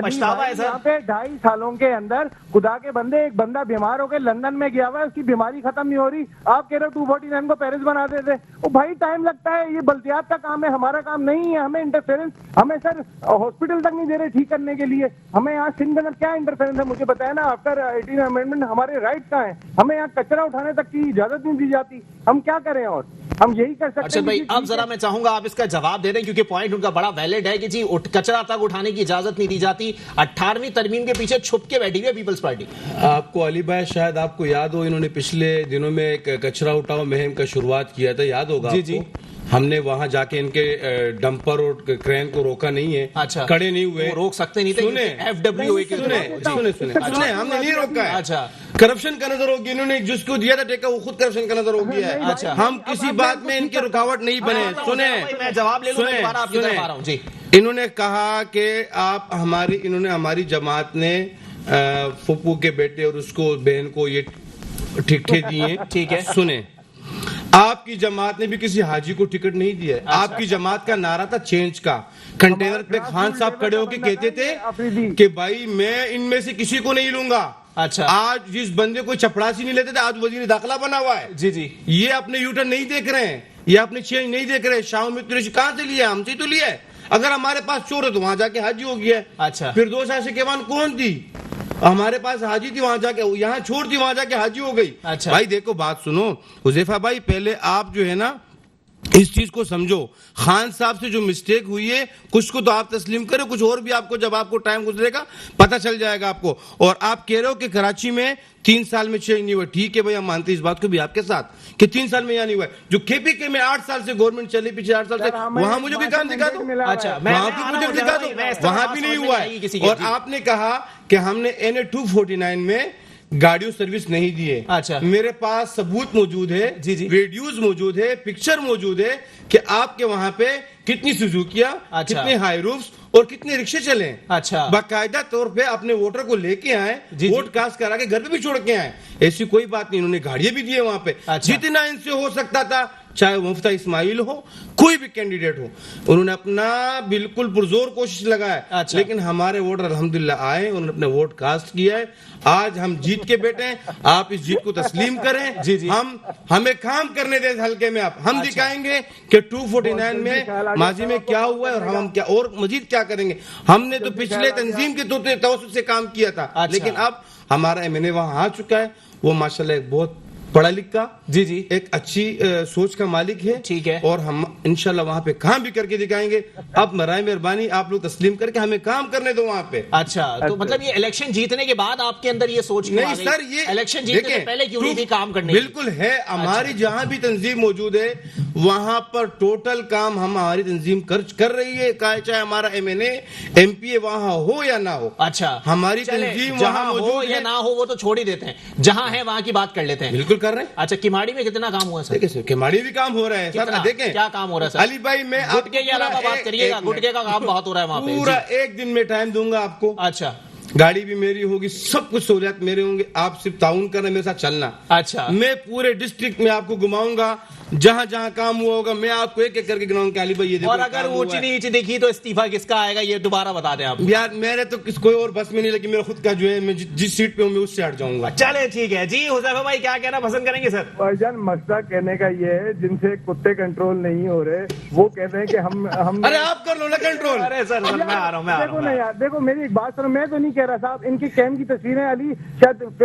S1: پچھتاوا ہے سر.
S3: یہاں پہ 2.5 سالوں کے اندر خدا کے بندے ایک بندہ بیمار ہو کے لندن میں گیا ہوا ہے, اس کی بیماری ختم نہیں ہو رہی, آپ کہہ رہے 249 کو پیرس بنا دیتے. وہ بھائی ٹائم لگتا ہے, یہ بلدیات کا کام ہے, ہمارا کام نہیں ہے. ہمیں انٹرفیئرنس, ہمیں سر ہاسپٹل تک نہیں دے رہے ٹھیک کرنے کے لیے. ہمیں یہاں سندھ کے اندر کیا انٹرفیئرنس ہے مجھے بتایا نا. آفٹر 18 امینڈمنٹ ہمارے رائٹ کہاں ہیں؟ ہمیں یہاں کچرا اٹھانے تک کی اجازت نہیں دی جاتی. ہم کیا کریں, اور ہم یہی کر سکتے ہیں.
S1: ارشد بھائی اب ذرا میں چاہوں گا آپ اس کا جواب دے دیں, کیونکہ پوائنٹ ان کا بڑا ویلڈ ہے کہ جی کچرا تک اٹھانے کی اجازت نہیں دی جاتی. 18ویں ترمیم کے پیچھے چھپ کے بیٹھی ہوئی ہے پیپلز پارٹی.
S2: آپ کو علی بھائی شاید آپ کو یاد ہو, انہوں نے پچھلے دنوں میں ایک کچرا اٹھاؤ مہم کا شروعات کیا تھا, یاد ہوگا آپ کو. ہم نے وہاں جا کے ان کے ڈمپر اور کرین کو روکا نہیں ہے, کھڑے نہیں ہوئے,
S1: روک سکتے نہیں تھے.
S2: سنیں ہم نے نہیں روکا ہے. اچھا کرپشن کا نظر ہوگی, انہوں نے جس کو دیا تھا ٹیکا وہ خود کرپشن کا نظر ہو گیا ہے. اچھا ہم کسی بات میں ان کی رکاوٹ نہیں بنے.
S1: میں جواب لے لوں, آپ کی طرف آ رہا ہوں. جی
S2: انہوں نے کہا کہ آپ انہوں نے ہماری جماعت نے پھپھو کے بیٹے اور اس کو بہن کو یہ ٹکٹیں دیے.
S1: ٹھیک ہے,
S2: سنیں, آپ کی جماعت نے بھی کسی حاجی کو ٹکٹ نہیں دیا. آپ کی جماعت کا نعرہ تھا چینج کا. کنٹینر پہ خان صاحب کھڑے ہو کے کہتے تھے کہ بھائی میں ان میں سے کسی کو نہیں لوں گا.
S1: اچھا
S2: آج جس بندے کو چپڑاسی نہیں لیتے تھے آج وزیر داخلہ بنا ہوا ہے.
S1: جی
S2: یہ اپنے یوٹرن نہیں دیکھ رہے ہیں, یہ اپنے چینج نہیں دیکھ رہے. شاہ امید قریشی کہاں سے لیا, ہم سے تو لیا ہے. اگر ہمارے پاس چور ہے تو وہاں جا کے حاجی ہو گیا ہے.
S1: اچھا
S2: پھر 2 شاہ کیوان کون تھی, ہمارے پاس حاجی تھی, وہاں جا کے یہاں چھوڑ تھی, وہاں جا کے حاجی ہو گئی. بھائی دیکھو بات سنو حذیفہ بھائی, پہلے آپ جو ہے نا اس چیز کو سمجھو. خان صاحب سے جو مسٹیک ہوئی ہے کچھ کو تو آپ تسلیم کرو, کچھ اور بھی آپ کو جب آپ کو ٹائم گزرے گا پتہ چل جائے گا آپ کو. اور آپ کہہ رہے ہو کہ کراچی میں 3 سال میں چینج نہیں ہوا. ٹھیک ہے بھائی, ہم مانتے اس بات کو بھی آپ کے ساتھ کہ 3 سال میں یہاں نہیں ہوا. جو کے پی کے میں 8 سال سے گورنمنٹ چلی پچھلے 8 سال سے, وہاں مجھے بھی کام دکھا دو.
S1: اچھا
S2: وہاں بھی مجھے دکھا دو, وہاں بھی نہیں ہوا ہے. اور آپ نے کہا کہ ہم نے NA 249 میں گاڑیوں سروس نہیں دیے.
S1: اچھا
S2: میرے پاس ثبوت موجود ہے, ویڈیوز موجود ہے, پکچر موجود ہے کہ آپ کے وہاں پہ کتنی سوزوکیاں, کتنے ہائی روفس اور کتنے رکشے چلے.
S1: اچھا
S2: باقاعدہ طور پہ اپنے ووٹر کو لے کے آئے, ووٹ کاسٹ کرا کے گھر پہ بھی چھوڑ کے آئے. ایسی کوئی بات نہیں, انہوں نے گاڑیاں بھی دیے وہاں پہ. جتنا ان سے ہو سکتا تھا, چاہے وہ مفتی اسماعیل ہو, کوئی بھی کینڈیڈیٹ ہو, انہوں نے اپنا بالکل پرزور کوشش لگایا. لیکن ہمارے ووٹر الحمدللہ آئے, انہوں نے اپنے ووٹ کاسٹ کیا ہے. آج ہم جیت کے بیٹھے ہیں, آپ اس جیت کو تسلیم کریں. ہمیں کام کرنے دیں حلقے میں. آپ ہم دکھائیں گے کہ 249 میں ماضی میں کیا ہوا ہے اور ہم کیا اور مزید کیا کریں گے. ہم نے تو پچھلے تنظیم کے توسط سے کام کیا تھا, لیکن اب ہمارا MNA وہاں آ چکا ہے. وہ ماشاءاللہ ایک بہت پڑھا لکھا, ایک اچھی سوچ کا مالک ہے.
S1: ٹھیک ہے,
S2: اور ہم انشاءاللہ وہاں پہ کام بھی کر کے دکھائیں گے. اب برائے مہربانی آپ لوگ تسلیم کر کے ہمیں کام کرنے دو وہاں پہ.
S1: اچھا تو مطلب یہ الیکشن جیتنے کے بعد آپ کے اندر یہ سوچ
S2: نہیں سر, یہ
S1: الیکشن جیتنے سے پہلے کیوں نہیں کام کرنے.
S2: بالکل ہے, ہماری جہاں بھی تنظیم موجود ہے وہاں پر ٹوٹل کام ہماری تنظیم کر رہی ہے, چاہے ہمارا MNA MP وہاں ہو یا نہ ہو.
S1: اچھا
S2: ہماری تنظیم وہاں
S1: ہو یا نہ ہو وہ تو چھوڑ ہی دیتے ہیں, جہاں ہے وہاں کی بات کر لیتے ہیں.
S2: بالکل کر رہے ہیں.
S1: اچھا کماڑی میں کتنا کام ہوا ہے سر؟
S2: کماڑی بھی کام ہو رہا ہے سر. دیکھیں
S1: کیا کام ہو رہا ہے سر.
S2: علی بھائی میں
S1: گٹکے کے علاوہ بات کریے گا, گٹکے کا کام بہت ہو رہا ہے وہاں پہ.
S2: پورا 1 دن میں ٹائم دوں گا آپ کو.
S1: اچھا
S2: گاڑی بھی میری ہوگی, سب کچھ سہولیات میرے ہوں گے, آپ صرف تعاون کرنا, میرے ساتھ چلنا.
S1: اچھا
S2: میں پورے ڈسٹرکٹ میں آپ کو گھماؤں گا, جہاں جہاں کام ہوا ہوگا میں آپ کو ایک ایک کر کے گناؤں کہ علی بھائی یہ دیکھو.
S1: اور اگر اونچ نیچ دیکھی تو استعفیٰ کس کا آئے گا یہ دوبارہ بتا دیں آپ.
S2: یار میرے تو کوئی اور بس میں نہیں, لیکن میرا خود کا جو ہے میں جس سیٹ پہ ہوں میں اس سے ہٹ جاؤں گا.
S1: چلے ٹھیک ہے. جی حذیفہ بھائی کیا کہنا پسند کریں گے سر؟
S3: بھائی جان مسئلہ کہنے کا یہ ہے, جن سے کتے کنٹرول نہیں ہو رہے وہ کہتے ہیں کہ ہم
S2: ارے آپ کر لو نا کنٹرول.
S1: ارے سر میں آ رہا ہوں.
S3: دیکھو نا یار, دیکھو میری ایک بات سنو, میں تو نہیں کہہ رہا صاحب, ان کی کیمپ کی تصویریں علی شاید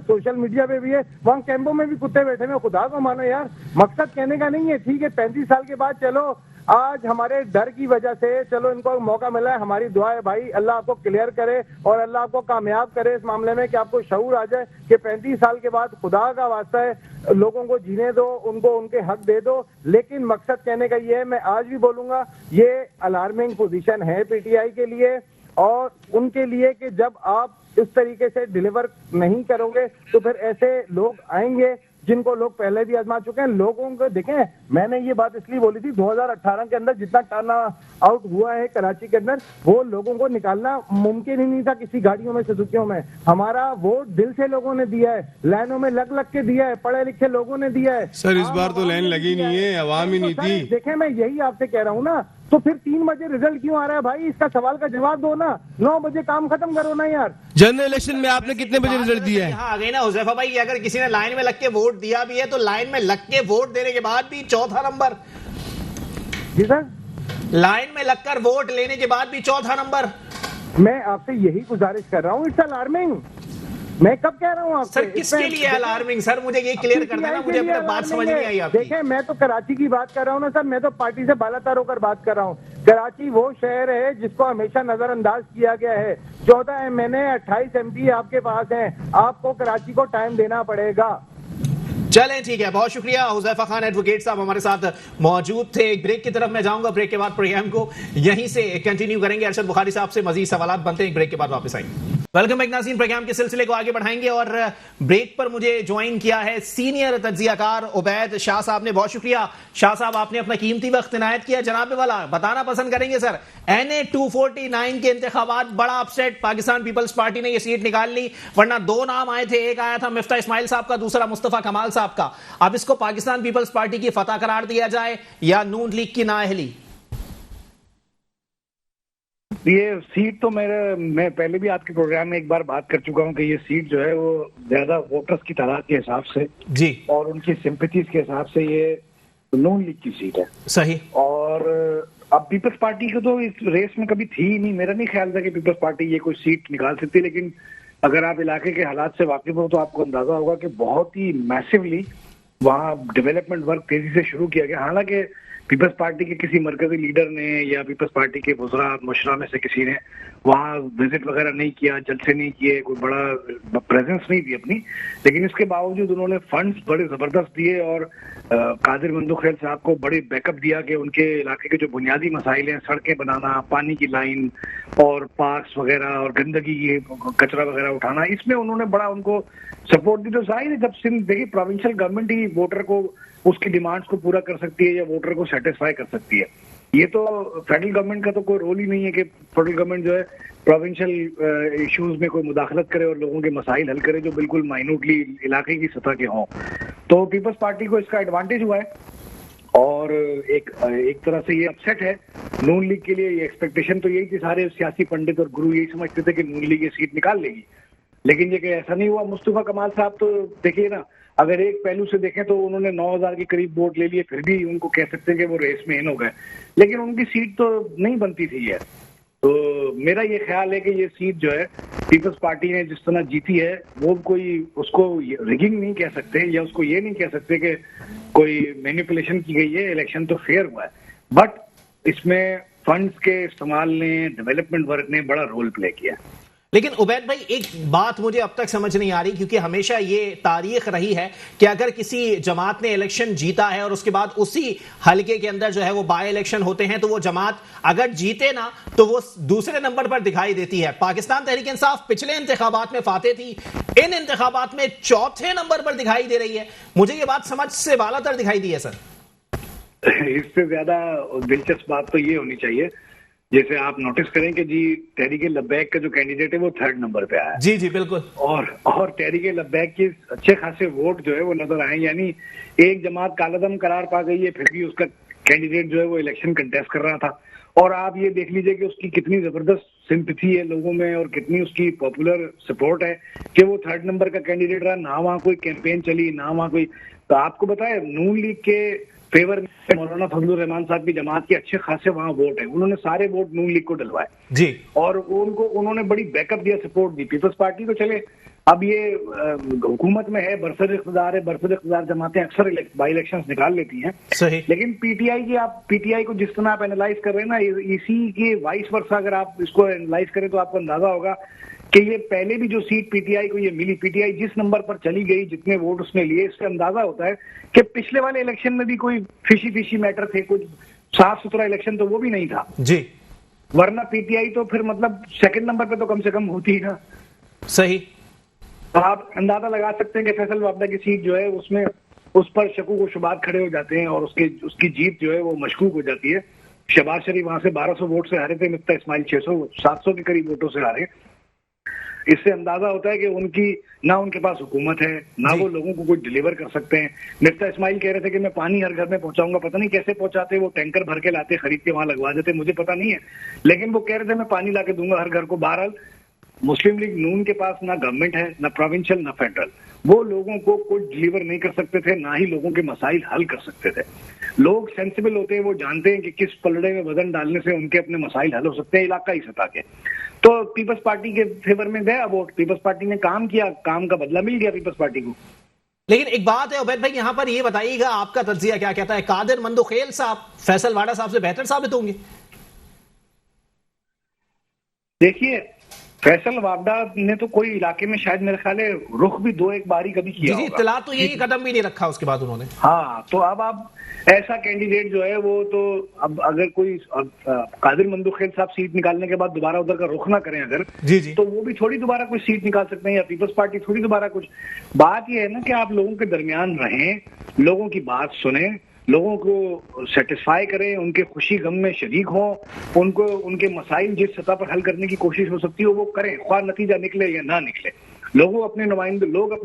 S3: سوشل میڈیا پہ بھی ہے, وہاں کیمپوں میں بھی کتے بیٹھے ہوئے. خدا کو مانو یار, مقصد کہنے کا نہیں ہے. ٹھیک ہے 35 سال کے بعد چلو آج ہمارے ڈر کی وجہ سے چلو ان کو موقع ملا ہے. ہماری دعا ہے بھائی اللہ آپ کو کلیئر کرے اور اللہ آپ کو کامیاب کرے اس معاملے میں, کہ آپ کو شعور آ جائے کہ 35 سال کے بعد خدا کا واسطہ ہے لوگوں کو جینے دو, ان کو ان کے حق دے دو. لیکن مقصد کہنے کا یہ ہے, میں آج بھی بولوں گا, یہ الارمنگ پوزیشن ہے PTI کے لیے اور ان کے لیے کہ جب آپ اس طریقے سے ڈیلیور نہیں کرو گے تو پھر ایسے لوگ آئیں گے جن کو لوگ پہلے بھی آزما چکے ہیں. لوگوں کو دیکھیں, میں نے یہ بات اس لیے بولی تھی 2018 کے اندر جتنا ٹرن آؤٹ ہوا ہے کراچی کے اندر, وہ لوگوں کو نکالنا ممکن ہی نہیں تھا کسی گاڑیوں میں, سزوکیوں میں. ہمارا ووٹ دل سے لوگوں نے دیا ہے, لائنوں میں لگ کے دیا ہے, پڑھے لکھے لوگوں نے دیا ہے.
S2: سر اس بار تو لائن لگی نہیں ہے, عوام ہی نہیں تھی.
S3: دیکھیں میں یہی آپ سے کہہ رہا ہوں نا, تو پھر 3 بجے رزلٹ کیوں آ رہا ہے بھائی؟ اس کا سوال کا جواب دو نا. 9 بجے کام ختم کرو نا یار.
S2: جنرل الیکشن میں آپ نے کتنے بجے رزلٹ دیا ہے؟
S1: یہاں آ گئی نا حذیفہ بھائی, کہ اگر کسی نے لائن میں لگ کے ووٹ دیا بھی ہے تو لائن میں لگ کے ووٹ دینے کے بعد بھی چوتھا نمبر.
S3: جی سر,
S1: لائن میں لگ کر ووٹ لینے کے بعد بھی چوتھا نمبر.
S3: میں آپ سے یہی گزارش کر رہا ہوں, اٹس الارمنگ. میں کب کہہ رہا ہوں آپ سے؟
S1: سر کس کے لیے الارمنگ؟ سر مجھے یہ کلیئر کر دینا, مجھے اپنے بات سمجھ نہیں آئی آپ کی.
S3: دیکھیں میں تو کراچی کی بات کر رہا ہوں نا سر, میں تو پارٹی سے بالا تر ہو کر بات کر رہا ہوں. کراچی وہ شہر ہے جس کو ہمیشہ نظر انداز کیا گیا ہے. 14 MNA 28 MP آپ کے پاس ہیں, آپ کو کراچی کو ٹائم دینا پڑے گا.
S1: چلیں ٹھیک ہے, بہت شکریہ. حذیفہ خان ایڈوکیٹ صاحب ہمارے ساتھ موجود تھے. ایک بریک کی طرف میں جاؤں گا, بریک کے بعد پروگرام کو یہیں سے کنٹینیو کریں گے. ارشد بخاری صاحب سے مزید سوالات بنتے ہیں, ایک بریک کے بعد واپس آئیں گے. ویلکم بیک ناظرین, پروگرام کے سلسلے کو آگے بڑھائیں گے, اور بریک پر مجھے جوائن کیا ہے سینئر تجزیہ کار عبید شاہ صاحب نے. بہت شکریہ شاہ صاحب, آپ نے اپنا قیمتی وقت عنایت کیا. جناب والا بتانا پسند کریں گے سر, NA 249 کے انتخابات بڑا اپسیٹ, پاکستان پیپلز پارٹی نے یہ سیٹ نکال لی, ورنہ 2 نام آئے تھے, ایک آیا تھا مفتاح اسماعیل صاحب کا, دوسرا مصطفیٰ کمال صاحب کا. اب اس کو پاکستان پیپلز پارٹی کی فتح قرار دیا جائے یا نون لیگ کی نااہلی؟
S4: یہ سیٹ تو میں پہلے بھی آپ کے پروگرام میں ایک بار بات کر چکا ہوں کہ یہ سیٹ جو ہے وہ زیادہ ووٹرز کی تعداد کے حساب سے
S1: جی
S4: اور ان کی سمپتیز کے حساب سے یہ نون لیگ کی سیٹ ہے.
S1: صحیح.
S4: اور اب پیپلز پارٹی کو تو اس ریس میں کبھی تھی ہی نہیں. میرا نہیں خیال تھا کہ پیپلز پارٹی یہ کوئی سیٹ نکال سکتی, لیکن اگر آپ علاقے کے حالات سے واقف ہو تو آپ کو اندازہ ہوگا کہ بہت ہی میسیولی وہاں ڈیولپمنٹ ورک تیزی سے شروع کیا گیا. حالانکہ پیپلز پارٹی کے کسی مرکزی لیڈر نے یا پیپلز پارٹی کے وزراء مشرا میں سے کسی نے وہاں وزٹ وغیرہ نہیں کیا, جلسے نہیں کیے, کوئی بڑا پریزنس نہیں دی اپنی, لیکن اس کے باوجود انہوں نے فنڈز بڑے زبردست دیے اور قادر مندو خیل صاحب کو بڑے بیک اپ دیا کہ ان کے علاقے کے جو بنیادی مسائل ہیں, سڑکیں بنانا, پانی کی لائن اور پارکس وغیرہ اور گندگی کی کچرا وغیرہ اٹھانا, اس میں انہوں نے بڑا ان کو سپورٹ دی. تو ظاہر ہے جب سندھ دیکھیے پروونشل گورنمنٹ ہی ووٹر کو اس کی ڈیمانڈس کو پورا کر سکتی ہے یا ووٹر کو سیٹسفائی کر سکتی ہے. یہ تو فیڈرل گورنمنٹ کا تو کوئی رول ہی نہیں ہے کہ فیڈرل گورنمنٹ جو ہے پروونشل ایشوز میں کوئی مداخلت کرے اور لوگوں کے مسائل حل کرے جو بالکل مائنوٹلی علاقے کی سطح کے ہوں. تو پیپلز پارٹی کو اس کا ایڈوانٹیج ہوا ہے اور ایک طرح سے یہ اپسیٹ ہے نون لیگ کے لیے. یہ ایکسپیکٹیشن تو یہی تھی, سارے سیاسی پنڈت اور گرو یہی سمجھتے تھے کہ نون لیگ یہ سیٹ نکال لے گی, لیکن یہ کہ ایسا نہیں ہوا. مصطفیٰ کمال صاحب تو دیکھیے نا, اگر ایک پہلو سے دیکھیں تو انہوں نے 9000 کے قریب ووٹ لے لیے, پھر بھی ان کو کہہ سکتے ہیں کہ وہ ریس میں ان ہو گئے, لیکن ان کی سیٹ تو نہیں بنتی تھی. یہ تو میرا یہ خیال ہے کہ یہ سیٹ جو ہے پیپلز پارٹی نے جس طرح جیتی ہے وہ کوئی اس کو ریگنگ نہیں کہہ سکتے یا اس کو یہ نہیں کہہ سکتے کہ کوئی مینیپولیشن کی گئی ہے. الیکشن تو فیئر ہوا ہے, بٹ اس میں فنڈز کے استعمال نے, ڈیولپمنٹ ورک نے بڑا رول پلے کیا.
S1: لیکن عبید بھائی ایک بات مجھے اب تک سمجھ نہیں آ رہی, کیونکہ ہمیشہ یہ تاریخ رہی ہے کہ اگر کسی جماعت نے الیکشن جیتا ہے اور اس کے بعد اسی حلقے کے اندر جو ہے وہ بائی الیکشن ہوتے ہیں تو وہ جماعت اگر جیتے نا تو وہ دوسرے نمبر پر دکھائی دیتی ہے. پاکستان تحریک انصاف پچھلے انتخابات میں فاتح تھی, ان انتخابات میں چوتھے نمبر پر دکھائی دے رہی ہے. مجھے یہ بات سمجھ سے بالا تر دکھائی دی ہے سر.
S4: اس سے زیادہ دلچسپ بات تو یہ ہونی چاہیے, جیسے آپ نوٹس کریں کہ جی تحریک لبیک کا جو کینڈیڈیٹ ہے وہ 3rd نمبر پہ آیا ہے.
S1: جی جی بالکل.
S4: اور تحریک لبیک کے اچھے خاصے ووٹ جو ہے وہ نظر آئے, یعنی ایک جماعت کالعدم قرار پا گئی ہے پھر بھی اس کا کینڈیڈیٹ جو ہے وہ الیکشن کنٹیسٹ کر رہا تھا. اور آپ یہ دیکھ لیجئے کہ اس کی کتنی زبردست سمپتھی ہے لوگوں میں اور کتنی اس کی پاپولر سپورٹ ہے کہ وہ 3rd نمبر کا کینڈیڈیٹ رہا. نہ وہاں کوئی کیمپین چلی, نہ وہاں کوئی. تو آپ کو بتائیں نون لیگ کے فیور میں مولانا فضل الرحمان صاحب کی جماعت کے اچھے خاصے وہاں ووٹ ہیں, انہوں نے سارے ووٹ نون لیگ کو ڈلوائے
S1: جی, اور
S4: انہوں نے بڑی بیک اپ دیا, سپورٹ دی. پیپلز پارٹی کو چلے اب یہ حکومت میں ہے, برسر اقتدار جماعتیں اکثر بائی الیکشنز نکال لیتی ہیں.
S1: صحیح.
S4: لیکن پی ٹی آئی کو جس طرح آپ اینالائز کر رہے ہیں نا, اسی کے وائس ورسا اگر آپ اس کو اینالائز کریں تو آپ کو اندازہ ہوگا کہ یہ پہلے بھی جو سیٹ پی ٹی آئی کو یہ ملی, پی ٹی آئی جس نمبر پر چلی گئی, جتنے ووٹ اس نے لیے, اس سے اندازہ ہوتا ہے کہ پچھلے والے الیکشن میں بھی کوئی فشی میٹر تھے, کچھ صاف ستھرا الیکشن تو وہ بھی نہیں تھا
S1: جی,
S4: ورنہ پی ٹی آئی تو پھر مطلب 2nd نمبر پہ تو کم سے کم ہوتی ہے نا.
S1: صحیح.
S4: آپ اندازہ لگا سکتے ہیں کہ فیصل وابڈہ کی سیٹ جو ہے اس میں اس پر شکوک و شبہات کھڑے ہو جاتے ہیں اور اس کی جیت جو ہے وہ مشکوک ہو جاتی ہے. شہباز شریف وہاں سے 1200 ووٹ سے ہارے تھے, مفتاح اسماعیل 700 کے قریب ووٹوں سے ہارے. اس سے اندازہ ہوتا ہے کہ نہ ان کے پاس حکومت ہے, نہ وہ لوگوں کو کچھ ڈیلیور کر سکتے ہیں. مفتاح اسماعیل کہہ رہے تھے کہ میں پانی ہر گھر میں پہنچاؤں گا, پتہ نہیں کیسے پہنچاتے, وہ ٹینکر بھر کے لاتے, خرید کے وہاں لگوا دیتے, مجھے پتہ نہیں ہے, لیکن وہ کہہ رہے تھے میں پانی لا کے دوں گا ہر گھر کو. بہرحال مسلم لیگ نون کے پاس نہ گورنمنٹ ہے, نہ پروونشل, نہ فیڈرل. وہ لوگوں کو کچھ ڈیلیور نہیں کر سکتے تھے, نہ ہی لوگوں کے مسائل حل کر سکتے تھے. لوگ سینسیبل ہوتے ہیں, وہ جانتے ہیں کہ کس پلڑے میں وزن ڈالنے سے ان کے اپنے مسائل حل ہو سکتے ہیں علاقائی سطح کے. تو پیپلز پارٹی کے فیور میں گیا ووٹ, پیپلز پارٹی نے کام کیا, کام کا بدلہ مل گیا پیپلز پارٹی کو.
S1: لیکن ایک بات ہے عبید بھائی, یہاں پر یہ بتائیے گا آپ کا تجزیہ کیا کہتا ہے, قادر مندوخیل صاحب فیصل واڈا صاحب سے بہتر ثابت ہوں گے؟
S4: دیکھیے فیصل وابڈہ نے تو کوئی علاقے میں شاید میرے خیال ہے رخ بھی 2-1 باری کبھی کیا
S1: جی, اطلاع تو یہی قدم بھی نہیں رکھا اس کے بعد انہوں نے.
S4: ہاں, تو اب ایسا کینڈیڈیٹ جو ہے وہ تو اب اگر کوئی قادر مندوخیل صاحب سیٹ نکالنے کے بعد دوبارہ ادھر کا رخ نہ کریں اگر, تو وہ بھی تھوڑی دوبارہ کوئی سیٹ نکال سکتے ہیں, یا پیپلز پارٹی تھوڑی دوبارہ کچھ. بات یہ ہے نا کہ آپ لوگوں کے درمیان رہیں, لوگوں کی بات سنیں, لوگوں کو سیٹسفائی کریں, ان کے خوشی غم میں شریک ہوں, ان کو ان کے مسائل جس سطح پر حل کرنے کی کوشش ہو سکتی ہے وہ کریں, خواہ نتیجہ نکلے یا نہ نکلے. لوگ اپنے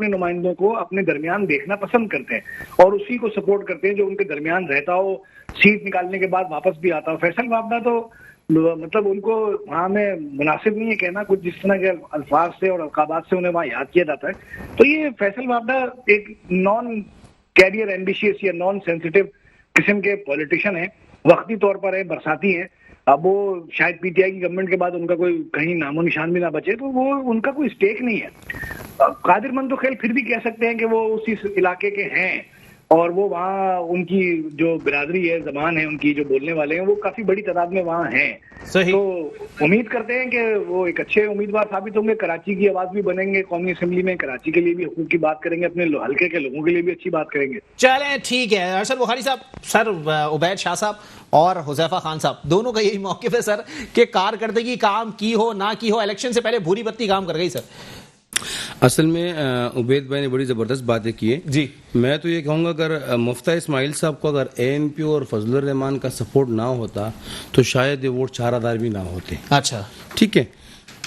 S4: نمائندوں کو اپنے درمیان دیکھنا پسند کرتے ہیں اور اسی کو سپورٹ کرتے ہیں جو ان کے درمیان رہتا ہو, سیٹ نکالنے کے بعد واپس بھی آتا ہو. فیصل وابڈہ تو مطلب ان کو وہاں میں مناسب نہیں ہے کہنا کچھ جس طرح کے الفاظ سے اور القابات سے انہیں وہاں یاد کیا جاتا ہے. تو یہ فیصل وابڈہ ایک نان کیریئر ایمبیشیس یا نان سینسیٹیو قسم کے پولیٹیشین ہیں, وقتی طور پر ہے, برساتی ہیں. اب وہ شاید پی ٹی آئی کی گورنمنٹ کے بعد ان کا کوئی کہیں نام و نشان بھی نہ بچے, تو وہ ان کا کوئی اسٹیک نہیں ہے. قادر مندوخیل پھر بھی کہہ سکتے ہیں کہ وہ اسی علاقے کے ہیں اور وہ وہاں ان کی جو برادری ہے, زبان ہے ان کی, جو بولنے والے ہیں وہ کافی بڑی تعداد میں وہاں ہیں.
S1: صحیح.
S4: تو امید کرتے ہیں کہ وہ ایک اچھے امیدوار ثابت ہوں گے, کراچی کی آواز بھی بنیں گے قومی اسمبلی میں, کراچی کے لیے بھی حقوق کی بات کریں گے, اپنے حلقے کے لوگوں کے لیے بھی اچھی بات کریں گے.
S1: چلیں ٹھیک ہے. ارشد بخاری صاحب, سر عبید شاہ صاحب اور حذیفہ خان صاحب دونوں کا یہی موقف ہے سر کہ کارکردگی کام کی ہو نہ کی ہو, الیکشن سے پہلے بھوری بتی کام کر گئی سر.
S2: اصل میں عبید بھائی نے بڑی زبردست باتیں کی ہیں.
S1: جی,
S2: میں تو یہ کہوں گا اگر مفتاح اسماعیل صاحب کو اگر اے این پی اور فضل الرحمان کا سپورٹ نہ ہوتا تو شاید یہ ووٹ 4000 بھی نہ ہوتے.
S1: اچھا
S2: ٹھیک ہے,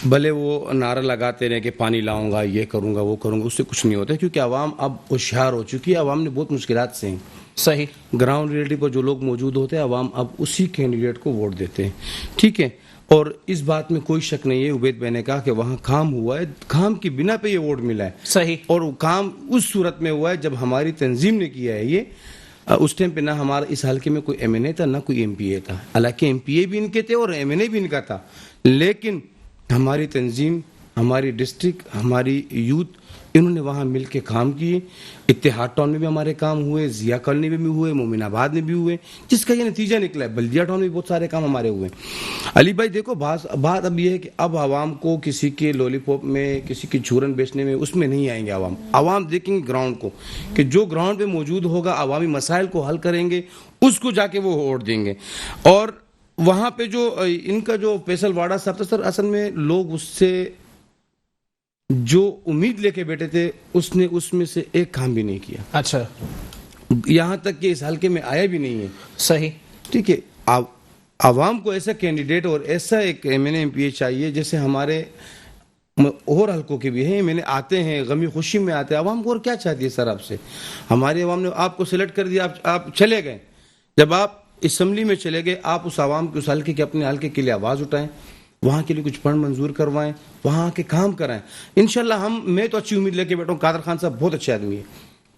S2: بھلے وہ نعرہ لگاتے رہے کہ پانی لاؤں گا, یہ کروں گا, وہ کروں گا, اس سے کچھ نہیں ہوتا, کیونکہ عوام اب ہوشیار ہو چکی ہے. عوام نے بہت مشکلات سے ہیں.
S1: صحیح.
S2: گراؤنڈ ریئلٹی پر جو لوگ موجود ہوتے ہیں عوام اب اسی کینڈیڈیٹ کو ووٹ دیتے ہیں. ٹھیک ہے, اور اس بات میں کوئی شک نہیں ہے, عبید بھائی نے کہا کہ وہاں کام ہوا ہے, کام کی بنا پہ یہ ووٹ ملا ہے.
S1: صحیح.
S2: اور وہ کام اس صورت میں ہوا ہے جب ہماری تنظیم نے کیا ہے. یہ اس ٹائم پہ نہ ہمارا اس حلقے میں کوئی ایم این اے تھا نہ کوئی ایم پی اے تھا, حالانکہ ایم پی اے بھی ان کے تھے اور ایم این اے بھی ان کا تھا, لیکن ہماری تنظیم, ہماری ڈسٹرکٹ, ہماری یوتھ, انہوں نے وہاں مل کے کام کیے. اتحاد ٹاؤن میں بھی ہمارے کام ہوئے, ضیاء کالونی میں بھی ہوئے, مومن آباد میں بھی ہوئے, جس کا یہ نتیجہ نکلا ہے. بلدیہ ٹاؤن میں بھی بہت سارے کام ہمارے ہوئے. علی بھائی دیکھو, بات اب یہ ہے کہ اب عوام کو کسی کے لولی پاپ میں, کسی کی چورن بیچنے میں, اس میں نہیں آئیں گے. عوام دیکھیں گے گراؤنڈ کو, کہ جو گراؤنڈ پہ موجود ہوگا, عوامی مسائل کو حل کریں گے, اس کو جا کے وہ ووٹ دیں گے. اور وہاں پہ جو ان کا جو فیصل واڈا صاحب تھا سر, اصل میں لوگ اس سے جو امید لے کے بیٹھے تھے اس میں سے ایک کام بھی نہیں کیا.
S1: اچھا,
S2: یہاں تک کہ اس حلقے میں آیا بھی نہیں ہے.
S1: صحیح.
S2: ٹھیک ہے, عوام کو ایسا کینڈیڈیٹ اور ایسا ایک M N A M P A چاہیے, جیسے ہمارے اور حلقوں کے بھی ہیں, میں نے آتے ہیں, غمی خوشی میں آتے ہیں. عوام کو اور کیا چاہتی ہے سر آپ سے؟ ہماری عوام نے آپ کو سلیکٹ کر دیا, آپ چلے گئے. جب آپ اسمبلی میں چلے گئے, آپ اس عوام کے, اس حلقے کے, اپنے حلقے کے لیے آواز اٹھائیں, وہاں کے لیے کچھ فنڈ منظور کروائیں, وہاں کے کام کرائیں. انشاءاللہ میں تو اچھی امید لے کے بیٹھا ہوں. قادر خان صاحب بہت اچھے آدمی ہیں,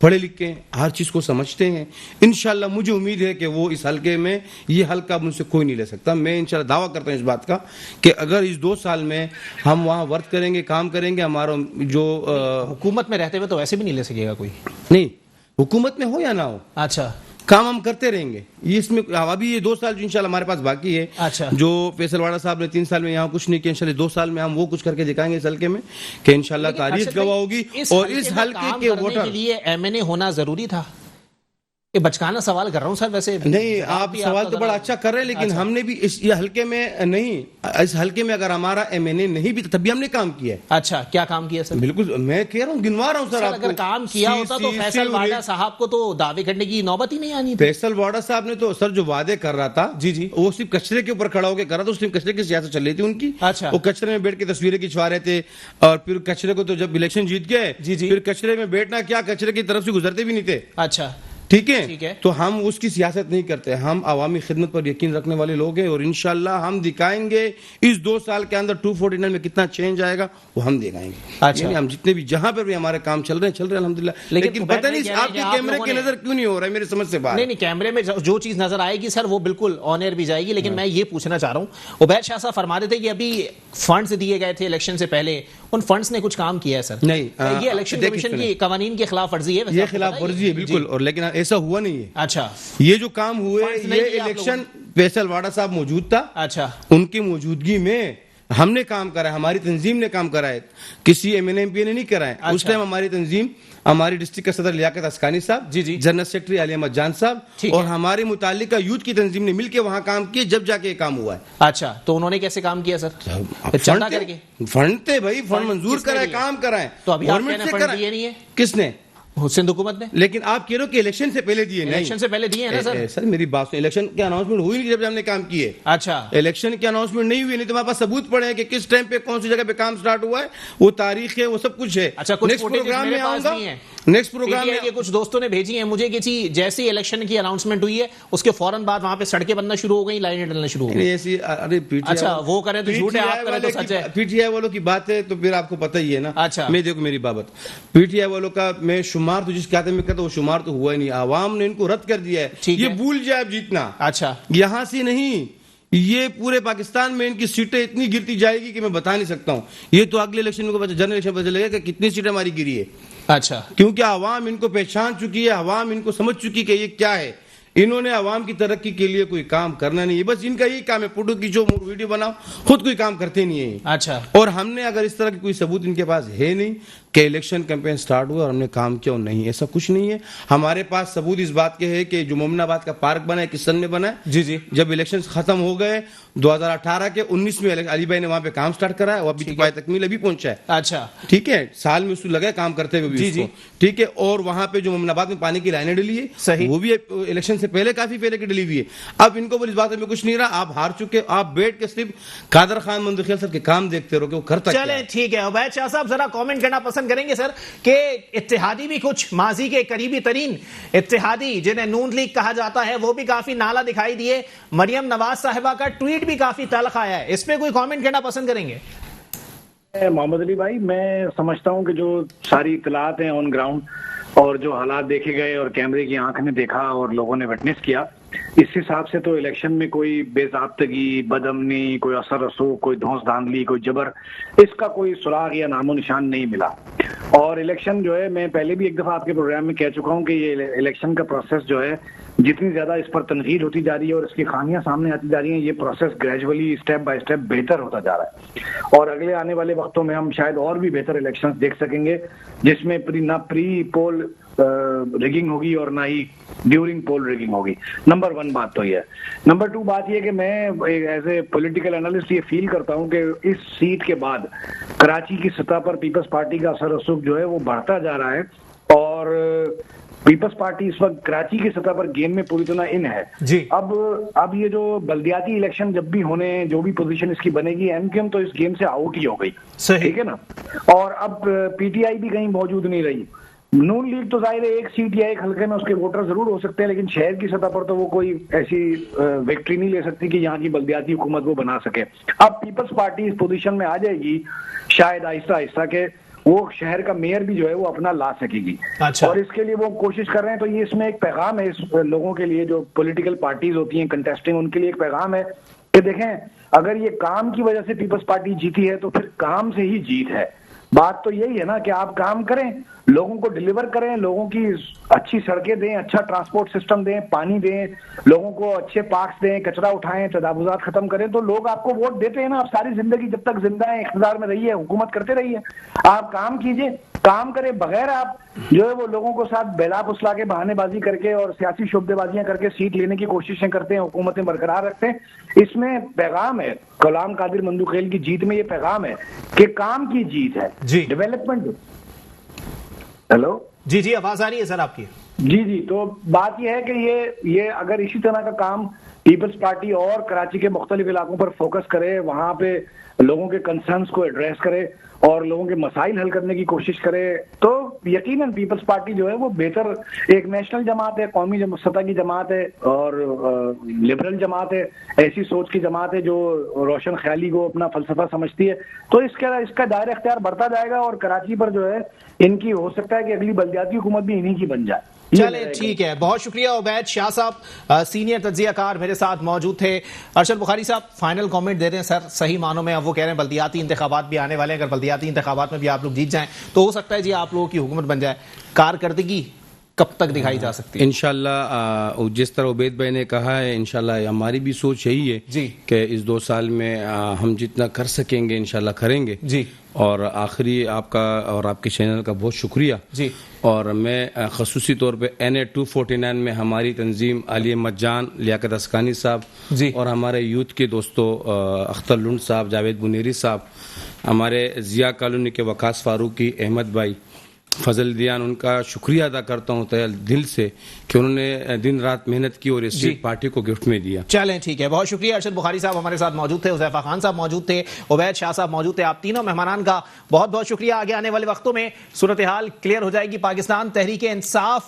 S2: پڑھے لکھے ہیں, ہر چیز کو سمجھتے ہیں. انشاءاللہ مجھے امید ہے کہ وہ اس حلقے میں, یہ حلقہ مجھ سے کوئی نہیں لے سکتا. میں انشاءاللہ دعویٰ کرتا ہوں اس بات کا کہ اگر اس 2 سال میں ہم وہاں ورک کریں گے, کام کریں گے, ہمارا جو
S1: حکومت میں رہتے ہوئے تو ویسے بھی نہیں لے سکے گا کوئی.
S2: نہیں, حکومت میں ہو یا نہ ہو,
S1: اچھا,
S2: کام ہم کرتے رہیں گے. یہ اس میں ابھی یہ 2 سال جو انشاءاللہ ہمارے پاس باقی ہے,
S1: اچھا,
S2: جو فیصل واڈا صاحب نے 3 سال میں یہاں کچھ نہیں کیا, انشاءاللہ 2 سال میں ہم وہ کچھ کر کے دکھائیں گے اس حلقے میں, کہ انشاءاللہ تاریخ گواہ ہوگی. اور اس حلقے کے ووٹر
S1: کے لیے ایم این اے ہونا ضروری تھا. یہ بچکانا سوال کر رہا ہوں سر، ویسے
S2: نہیں آپ سوال تو بڑا اچھا کر رہے ہیں، لیکن ہم نے بھی اس یہ حلقے میں نہیں، اس حلقے میں اگر ہمارا ایم این اے نہیں بھی تب بھی ہم نے کام کیا ہے.
S1: اچھا کیا کام کیا سر؟
S2: بالکل میں کہہ رہا ہوں، گنوا رہا ہوں سر آپ کو.
S1: اگر کام کیا ہوتا تو فیصل واڈا صاحب کو تو دعوے کرنے کی نوبت ہی نہیں آنی تھی.
S2: فیصل واڈا صاحب نے تو سر جو وعدے کر رہا تھا
S1: جی
S2: وہ صرف کچرے کے اوپر کھڑا ہو کے کر رہا تھا. اس ٹائم کچرے کی سیاست چل رہی تھی ان کی.
S1: اچھا.
S2: وہ کچرے میں بیٹھ کے تصویریں کھنچوا رہے تھے، اور پھر کچرے کو تو جب الیکشن جیت گئے پھر کچرے میں بیٹھنا کیا، کچرے کی طرف سے گزرتے بھی نہیں تھے.
S1: اچھا
S2: ٹھیک ہے، تو ہم اس کی سیاست نہیں کرتے، ہم عوامی خدمت پر یقین رکھنے والے لوگ ہیں، اور انشاءاللہ ہم دکھائیں گے اس 2 سال کے اندر 249 میں کتنا چینج آئے گا وہ ہم دکھائیں گے.
S1: اچھا.
S2: ہم جتنے بھی جہاں پر بھی ہمارے کام چل رہے ہیں الحمدللہ. لیکن پتہ نہیں آپ کے کیمرے کے نظر کیوں نہیں ہو رہا ہے، میرے سمجھ سے باہر.
S1: نہیں کیمرے میں جو چیز نظر آئے گی سر وہ بالکل آن ایئر بھی جائے گی. لیکن میں یہ پوچھنا چاہ رہا ہوں، عبید شاہ صاحب فرما رہے تھے کہ ابھی فنڈز دیے گئے تھے الیکشن سے پہلے، ان فنڈز نے کچھ کام کیا ہے سر؟
S2: نہیں،
S1: یہ الیکشن کمیشن کی قوانین کی خلاف ورزی ہے.
S2: یہ خلاف ورزی ہے بالکل، اور لیکن ایسا ہوا نہیں ہے.
S1: اچھا.
S2: یہ جو کام ہوئے یہ الیکشن فیصل واڈا صاحب موجود تھا.
S1: اچھا.
S2: ان کی موجودگی میں ہم نے کام کرا ہے، ہماری تنظیم نے کام کرا ہے، کسی ایم این ایم پی نے نہیں کرا ہے. اس ٹائم ہماری تنظیم، ہماری ڈسٹرکٹ کا صدر لیاقت اسکانی صاحب، جنرل سیکرٹری علی احمد جان صاحب اور ہماری متعلقہ یوتھ کی تنظیم نے مل کے وہاں کام کیے، جب جا کے یہ کام ہوا ہے.
S1: اچھا تو انہوں نے کیسے کام کیا سر؟ چندہ کر کے؟
S2: فنڈ تھے بھائی، فنڈ منظور کرائے، کام کرائے.
S1: تو ابھی گورنمنٹ سے فنڈ دیے نہیں ہے؟
S2: کس نے؟
S1: سندھ حکومت نے.
S2: لیکن آپ کہہ رہے ہو کہ الیکشن سے پہلے دیے.
S1: الیکشن سے پہلے دیے ہیں نا سر.
S2: سر میری بات سن، الیکشن کی اناؤنسمنٹ ہوئی نہیں جب ہم نے کام کیے.
S1: اچھا.
S2: الیکشن کی اناؤنسمنٹ نہیں ہوئی، نہیں تو ہمارے پاس ثبوت پڑے ہیں کہ کس ٹائم پہ کون سی جگہ پہ کام سٹارٹ ہوا ہے، وہ تاریخ ہے، وہ سب کچھ ہے.
S1: اچھا.
S2: نیکسٹ پروگرام میں آؤں گا، نیکسٹ پروگرام میں
S1: کچھ دوستوں نے بھیجی ہیں مجھے کہ جی جیسے ہی الیکشن کی اناؤنسمنٹ ہوئی ہے اس کے فوراً بعد وہاں پہ سڑکیں بننا شروع ہو گئی، لائنیں ڈلنا شروع ہو گئی.
S2: ایسی ارے
S1: اچھا وہ کریں تو جھوٹ ہے، آپ کریں تو سچ ہے.
S2: پی ٹی آئی والوں کی بات ہے تو پھر آپ کو پتہ ہی ہے نا.
S1: اچھا.
S2: میں دیکھو میری بابت، پی ٹی آئی والوں کا میں شمار تو جس کہتے میں کہتا وہ شمار تو ہوا ہی نہیں، عوام نے ان کو رد کر دیا ہے. یہ بھول جائے اب جیتنا.
S1: اچھا.
S2: یہاں سے نہیں، یہ پورے پاکستان میں ان کی سیٹیں اتنی گرتی جائے گی کہ میں بتا نہیں سکتا ہوں. یہ تو اگلے الیکشن کو جنرل الیکشن پتہ چلے گا کہ کتنی سیٹیں ہماری گری ہے.
S1: اچھا.
S2: کیونکہ عوام ان کو پہچان چکی ہے، عوام ان کو سمجھ چکی کہ یہ کیا ہے. انہوں نے عوام کی ترقی کے لیے کوئی کام کرنا نہیں ہے، بس ان کا یہی کام ہے فوٹو کی جو ویڈیو بناؤ، خود کوئی کام کرتے نہیں ہیں.
S1: اچھا.
S2: اور ہم نے اگر اس طرح کی کوئی ثبوت ان کے پاس ہے نہیں کہ الیکشن کیمپین سٹارٹ ہوا اور ہم نے کام کیا، نہیں ایسا کچھ نہیں ہے. ہمارے پاس ثبوت اس بات کے ہے کہ جو مومن آباد کا پارک بنا ہے کس سن میں بنا ہے، جب الیکشن ختم ہو گئے 2018 کے 19 میں علی بھائی نے وہاں پہ کام سٹارٹ کرا ہے، وہ ابھی پائے تکمیل ابھی پہنچا ہے.
S1: اچھا.
S2: ٹھیک ہے، سال میں اس کو لگا کام کرتے ہوئے. ٹھیک ہے. اور وہاں پہ جو مومن آباد میں پانی کی لائنیں ڈلی ہے وہ بھی الیکشن سے پہلے کافی پہلے کی ڈلی ہوئی ہے. اب ان کو اس بات میں کچھ نہیں رہا، آپ ہار چکے، آپ بیٹھ کے صرف قادر خان مندخیل صاحب کے کام دیکھتے رہو کہ وہ کرتا کیا ہے.
S1: چلیں ٹھیک ہے. عبید شاہ صاحب ذرا کامنٹ کرنا پسند کریں گے سر کہ اتحادی بھی کچھ ماضی کے قریبی ترین اتحادی جنہیں نون لیگ کہا جاتا ہے وہ بھی کافی نالا دکھائی دیے. مریم نواز صاحبہ کا ٹویٹ بھی کافی تلخ آیا ہے، اس پہ کوئی کامنٹ کرنا پسند کریں گے؟
S4: محمد علی بھائی میں سمجھتا ہوں کہ جو ساری اطلاعات ہیں آن گراؤنڈ اور جو حالات دیکھے گئے اور کیمرے کی آنکھ نے دیکھا اور لوگوں نے وٹنس کیا، اس حساب سے تو الیکشن میں کوئی بے ضابطگی، بدامنی، کوئی اثر رسوخ، کوئی دھونس دھاندلی، کوئی جبر، اس کا کوئی سراغ یا نام و نشان نہیں ملا. اور الیکشن جو ہے، میں پہلے بھی ایک دفعہ آپ کے پروگرام میں کہہ چکا ہوں کہ یہ الیکشن کا پروسیس جو ہے جتنی زیادہ اس پر تنقید ہوتی جا رہی ہے اور اس کی خامیاں سامنے آتی جا رہی ہیں، یہ process gradually step by step بہتر ہوتا جا رہا ہے. اور اگلے آنے والے وقتوں میں ہم شاید اور بھی بہتر الیکشن دیکھ سکیں گے جس میں نہ پری پول ریگنگ ہوگی اور نہ ہی ڈیورنگ پول ریگنگ ہوگی. نمبر 1 بات تو یہ ہے. نمبر 2 بات یہ کہ میں ایز اے پولیٹیکل انالسٹ یہ فیل کرتا ہوں کہ اس سیٹ کے بعد کراچی کی سطح پر پیپلز پارٹی کا اثر رسوخ جو ہے وہ بڑھتا جا رہا ہے، اور پیپلز پارٹی اس وقت کراچی کی سطح پر گیم میں پوری طرح ان ہے. اب یہ جو بلدیاتی الیکشن جب بھی ہونے، جو بھی پوزیشن اس کی بنے گی، ایم کیو ایم تو اس گیم سے آؤٹ ہی ہو گئی. ٹھیک ہے نا. اور اب پی ٹی آئی بھی کہیں موجود نہیں رہی. نون لیگ تو ظاہر ہے ایک سیٹ یا ایک حلقے میں اس کے ووٹر ضرور ہو سکتے ہیں، لیکن شہر کی سطح پر تو وہ کوئی ایسی وکٹری نہیں لے سکتی کہ یہاں کی بلدیاتی حکومت وہ بنا سکے. اب پیپلز پارٹی اس پوزیشن میں آ جائے گی شاید آہستہ آہستہ کہ وہ شہر کا میئر بھی جو ہے وہ اپنا لا سکے گی. اور اس کے لیے وہ کوشش کر رہے ہیں. تو یہ اس میں ایک پیغام ہے اس لوگوں کے لیے جو پولیٹیکل پارٹیز ہوتی ہیں کنٹیسٹنگ، ان کے لیے ایک پیغام ہے کہ دیکھیں اگر یہ کام کی وجہ سے پیپلز پارٹی جیتی ہے تو پھر کام سے ہی جیت ہے. بات تو یہی ہے نا کہ آپ کام کریں، لوگوں کو ڈیلیور کریں، لوگوں کی اچھی سڑکیں دیں، اچھا ٹرانسپورٹ سسٹم دیں، پانی دیں، لوگوں کو اچھے پارکس دیں، کچرا اٹھائیں، تجاوزات ختم کریں، تو لوگ آپ کو ووٹ دیتے ہیں نا. آپ ساری زندگی جب تک زندہ ہیں اقتدار میں رہیے، حکومت کرتے رہیے. آپ کام کیجئے، کام کریں، بغیر آپ جو ہے وہ لوگوں کو ساتھ بیلا پسلا کے بہانے بازی کر کے اور سیاسی شعبے بازیاں کر کے سیٹ لینے کی کوششیں کرتے ہیں، حکومتیں برقرار رکھتے ہیں. اس میں پیغام ہے غلام قادر مندوخیل کی جیت میں، یہ پیغام ہے کہ کام کی جیت ہے،
S1: جی
S4: ڈیولپمنٹ. ہیلو
S1: جی آواز آ رہی ہے سر آپ کی.
S4: جی تو بات یہ ہے کہ یہ اگر اسی طرح کا کام پیپلز پارٹی اور کراچی کے مختلف علاقوں پر فوکس کرے، وہاں پہ لوگوں کے کنسرنز کو ایڈریس کرے اور لوگوں کے مسائل حل کرنے کی کوشش کرے، تو یقیناً پیپلز پارٹی جو ہے وہ بہتر ایک نیشنل جماعت ہے، قومی سطح کی جماعت ہے اور لبرل جماعت ہے، ایسی سوچ کی جماعت ہے جو روشن خیالی کو اپنا فلسفہ سمجھتی ہے. تو اس کا دائرہ اختیار بڑھتا جائے گا اور کراچی پر جو ہے ان کی ہو سکتا ہے کہ اگلی بلدیاتی حکومت بھی انہی کی بن جائے.
S1: چلے ٹھیک ہے، بہت شکریہ. عبید شاہ صاحب سینئر تجزیہ کار میرے ساتھ موجود تھے. ارشد بخاری صاحب فائنل کامنٹ دے رہے ہیں سر صحیح معنوں میں. اب وہ کہہ رہے ہیں بلدیاتی انتخابات بھی آنے والے ہیں، اگر بلدیاتی انتخابات میں بھی آپ لوگ جیت جائیں تو ہو سکتا ہے جی آپ لوگوں کی حکومت بن جائے. کارکردگی کب تک دکھائی جا سکتی ہے؟
S2: انشاءاللہ جس طرح عبید بھائی نے کہا ہے، انشاءاللہ ہماری بھی سوچ یہی ہے
S1: جی
S2: کہ اس 2 سال میں ہم جتنا کر سکیں گے انشاءاللہ کریں گے.
S1: جی
S2: اور آخری آپ کا اور آپ کے چینل کا بہت شکریہ.
S1: جی
S2: اور میں خصوصی طور پہ NA 249 میں ہماری تنظیم علی احمد جان، لیاقت اسکانی صاحب
S1: جی
S2: اور ہمارے یوتھ کے دوستوں اختر لنڈ صاحب، جاوید منیری صاحب، ہمارے ضیاء کالونی کے وقاص فاروقی، احمد بھائی، فضل دیان، ان کا شکریہ ادا کرتا ہوں تہہ دل سے کہ انہوں نے دن رات محنت کی اور اس
S1: جی
S2: پارٹی کو گفٹ میں دیا.
S1: چلیں ٹھیک ہے، بہت شکریہ. ارشد بخاری صاحب ہمارے ساتھ موجود تھے، حذیفہ خان صاحب موجود تھے، عبید شاہ صاحب موجود تھے. آپ تینوں مہمانان کا بہت بہت شکریہ. آگے آنے والے وقتوں میں صورتحال کلیئر ہو جائے گی. پاکستان تحریک انصاف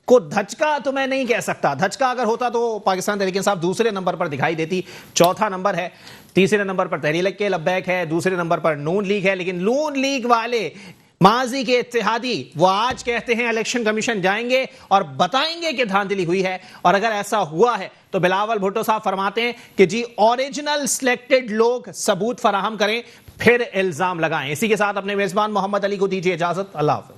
S1: کو دھچکا تو میں نہیں کہہ سکتا، دھچکا اگر ہوتا تو پاکستان تحریک انصاف دوسرے نمبر پر دکھائی دیتی. 4تھا نمبر ہے، تیسرے نمبر پر تحریک لبیک ہے، دوسرے نمبر پر نون لیگ ہے. لیکن نون لیگ والے ماضی کے اتحادی وہ آج کہتے ہیں الیکشن کمیشن جائیں گے اور بتائیں گے کہ دھاندلی ہوئی ہے. اور اگر ایسا ہوا ہے تو بلاول بھٹو صاحب فرماتے ہیں کہ جی اوریجنل سلیکٹڈ لوگ ثبوت فراہم کریں پھر الزام لگائیں. اسی کے ساتھ اپنے میزبان محمد علی کو دیجیے اجازت. اللہ حافظ.